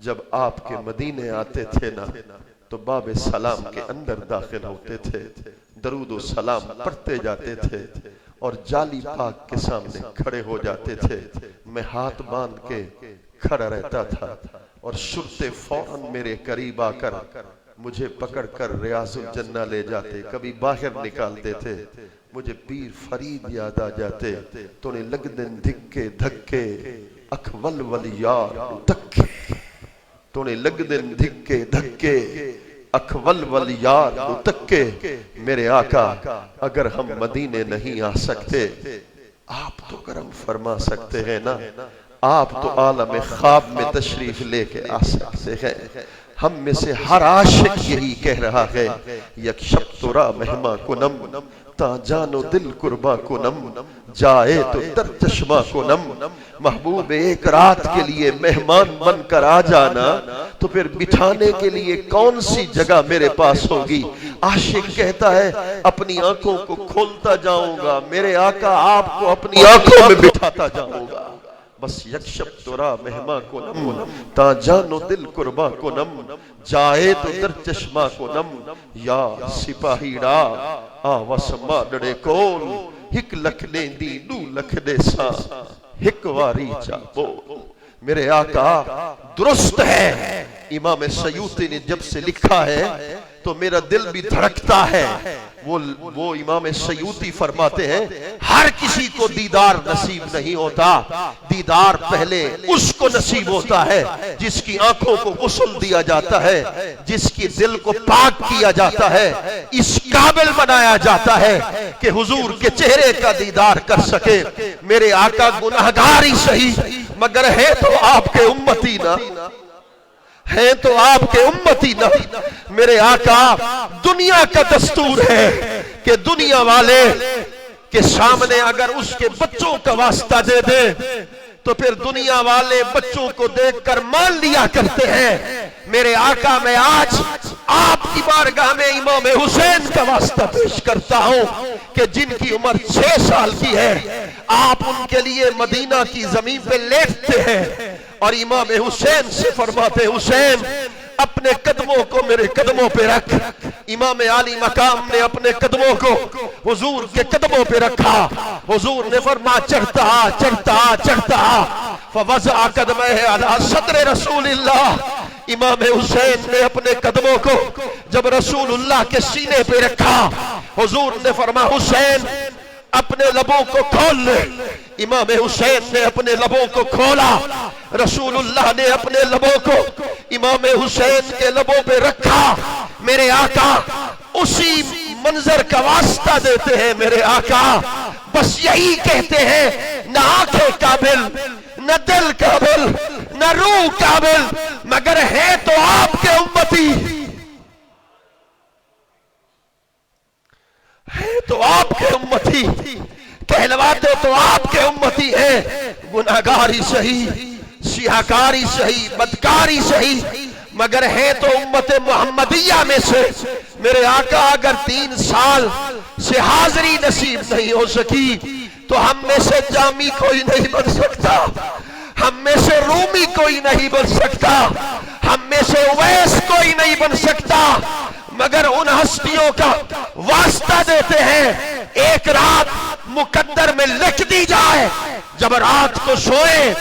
Speaker 1: جب آپ کے مدینے آتے تھے نا تو باب سلام کے اندر داخل ہوتے تھے، درود و سلام پڑھتے جاتے تھے اور جالی پاک کے سامنے کھڑے ہو جاتے تھے، میں ہاتھ باندھ کے کھڑا رہتا تھا اور شرطے فوراً میرے قریب آ کر مجھے پکڑ کر ریاض الجنہ لے جاتے، کبھی باہر نکالتے تھے، مجھے پیر فرید یاد آ جاتے، تو نے لگ دن دھکے دھکے اکول ولیار دکھے، تو نے لگ دن دھکے دھکے اکول ولیار دکھے۔ میرے آقا اگر ہم مدینے نہیں آ سکتے، آپ تو کرم فرما سکتے ہیں نا، آپ تو عالم خواب میں تشریف لے کے آ سکتے ہیں. ہم میں سے ہر عاشق یہی کہہ رہا ہے یک شب ترا مہما کنم تا جانو دل قربا کنم جائے تو در چشمہ کنم. محبوب ایک رات کے لیے مہمان بن کر آ جانا تو پھر بٹھانے کے لیے کون سی جگہ میرے پاس ہوگی. عاشق کہتا ہے اپنی آنکھوں کو کھولتا جاؤں گا, میرے آقا آپ کو اپنی آنکھوں میں بٹھاتا جاؤں گا. بس یک شب ترا مہما کنم تا جانو دل قربا کنم جائے تو در چشمہ کنم. یا سپاہیڑا آوس ماڈڑے کول ہک لکھنے دی دو لکھنے سا ہک واری چاپو. میرے آقا درست ہے. امام سیوطی نے جب سے لکھا ہے تو میرا دل بھی دھڑکتا ہے. وہ امام سیوطی فرماتے ہیں ہر کسی کو دیدار نصیب نہیں ہوتا, دیدار پہلے اس کو نصیب ہوتا ہے جس کی آنکھوں کو غسل دیا جاتا ہے, جس کی دل کو پاک کیا جاتا ہے, اس قابل بنایا جاتا ہے کہ حضور کے چہرے کا دیدار کر سکے. میرے آقا گناہگار ہی صحیح مگر ہے تو آپ کے امتی نہ, ہیں تو آپ کے امتی نہ. میرے آقا دنیا کا دستور ہے کہ دنیا والے کے سامنے اگر اس کے بچوں کا واسطہ دے دے تو پھر دنیا والے بچوں کو دیکھ کر مان لیا کرتے ہیں. میرے آقا میں آج آپ کی بارگاہ میں امام حسین کا واسطہ پیش کرتا ہوں کہ جن کی عمر 6 سال کی ہے, آپ ان کے لیے مدینہ کی زمین پہ لیٹتے ہیں اور امام حسین سے فرماتے حسین اپنے قدموں کو میرے قدموں پہ رکھ. امام عالی مقام نے اپنے قدموں کو حضور کے قدموں پہ رکھا. حضور نے فرما چڑھتا چڑھتا چڑھتا فوضع قدمہ علی صدر رسول اللہ. امام حسین نے اپنے قدموں کو جب رسول اللہ کے سینے پہ رکھا, حضور نے فرما حسین اپنے لبوں کو کھول لے. امام حسین نے اپنے لبوں کو کھولا, رسول اللہ نے اپنے لبوں کو امام حسین کے لبوں پہ رکھا. میرے آقا اسی منظر کا واسطہ دیتے ہیں. میرے آقا بس یہی کہتے ہیں نہ آنکھیں قابل نہ دل قابل نہ روح قابل مگر ہے تو آپ کے امتی, ہے تو آپ کے امتی, کہلواتے تو آپ کے امتی ہیں. گناہگاری صحیح, سیاہکاری صحیح, بدکاری صحیح مگر ہے تو امت محمدیہ میں سے. میرے آقا اگر 3 سال سے حاضری نصیب نہیں ہو سکی تو ہم میں سے جامی کوئی نہیں بن سکتا, ہم میں سے رومی کوئی نہیں بن سکتا, ہم میں سے اویس کوئی نہیں بن سکتا مگر ان ہستیوں کا واسطہ دیتے ہیں. ایک رات مقدر میں لکھ دی جائے, جب رات کو سوئے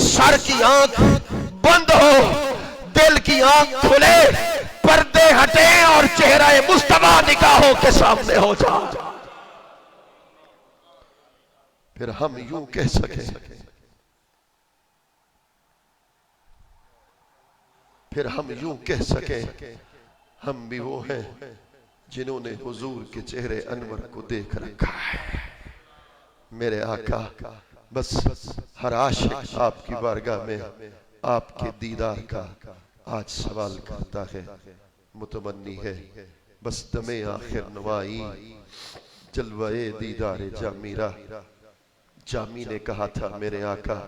Speaker 1: سر کی آنکھ بند ہو, دل کی آنکھ کھلے, پردے ہٹے اور چہرہ مصطفیٰ نگاہوں کے سامنے ہو جائے, پھر ہم یوں کہہ سکیں, پھر ہم یوں کہہ سکیں ہم بھی وہ ہیں جنہوں نے حضور کے چہرے انور کو دیکھ رکھا ہے. میرے آقا بس ہر عاشق آپ کی بارگاہ میں آپ کے دیدار کا آج سوال کرتا ہے, متمنی ہے. بس دم آخر نوائی جلوہ دیدار جامیرہ. جامی نے کہا تھا میرے آقا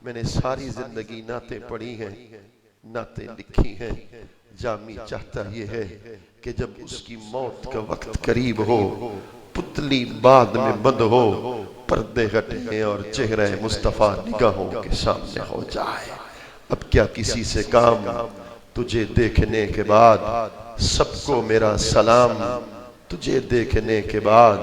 Speaker 1: میں نے ساری زندگی نعتیں پڑھی ہیں, نعتیں لکھی ہیں, جامی چاہتا یہ ہے کہ جب اس کی موت کا وقت قریب ہو, پتلی بعد میں بند ہو, پردے ہٹیں اور چہرہ مصطفیٰ نگاہوں کے سامنے ہو جائے. اب کیا کسی سے کام, تجھے دیکھنے کے بعد سب کو میرا سلام, تجھے دیکھنے کے بعد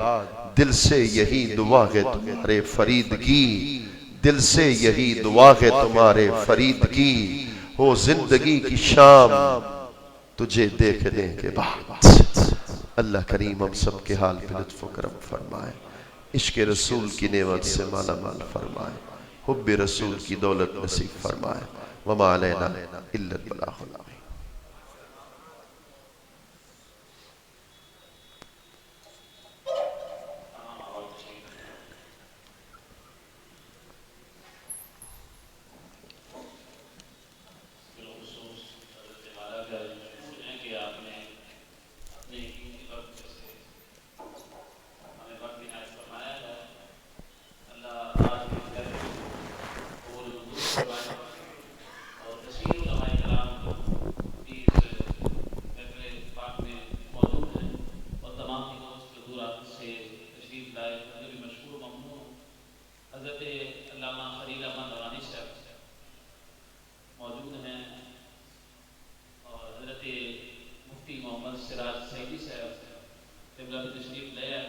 Speaker 1: دل سے یہی دعا ہے تمہارے فرید کی, دل سے یہی دعا ہے تمہارے فرید کی, ہو زندگی کی شام تجھے دیکھنے کے بعد. اللہ کریم ہم سب کے حال پہ لطف و کرم فرمائے, عشق رسول کی نعمت سے مالا مال فرمائے, حب رسول کی دولت نصیب فرمائے. وما علینا الا البلاغ المبین.
Speaker 2: کے بھی مشکور و ممنون ہوں۔ حضرت علامہ خلیل احمد نورانی صاحب موجود ہیں، اور حضرت مفتی محمد سراج سعیدی صاحب قبلہ بھی تشریف لے آئے،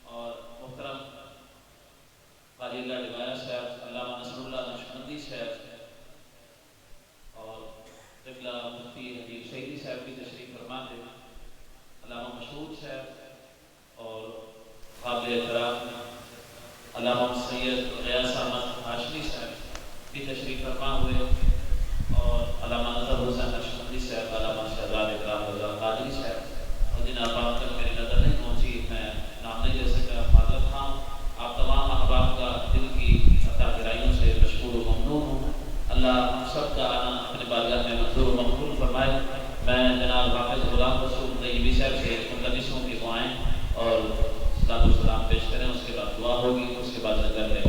Speaker 2: اور محترم قاری اللہ ڈبایا صاحب، علامہ نصر اللہ نقشبندی صاحب، اور قبلہ مفتی حبیب سعیدی صاحب بھی تشریف فرما تھے، علامہ مسعود صاحب، اور قابل احترام علامہ سید غیاث احمد ہاشمی صاحب بھی تشریف فرما ہوئے، اور علامہ اظہر حسین نقشبندی صاحب، علامہ شہزاد اکرام رضا قادری صاحب، اور جن احباب تک میری نظر نہیں پہنچی، میں نام نہیں لے سکا، معذرت خواہ ہوں۔ آپ تمام احباب کا دل کی عطا گرائیوں سے مشکور و ممنون ہوں۔ اللہ ہم سب کا آنا اپنے بارگاہ میں منظور و مقبول فرمائے۔ میں جناب حافظ غلام رسول طیبی صاحب سے مقدسوں کی دعائیں اور صلاۃ و سلام پیش کریں، اس کے بعد دعا ہوگی، اس کے بعد لنگر ہے۔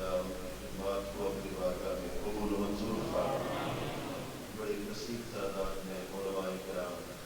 Speaker 1: کرام کی خدمات کو اپنی بارگاہ میں قبول و منظور فرما. بڑی کثیر تعداد میں علماء کرام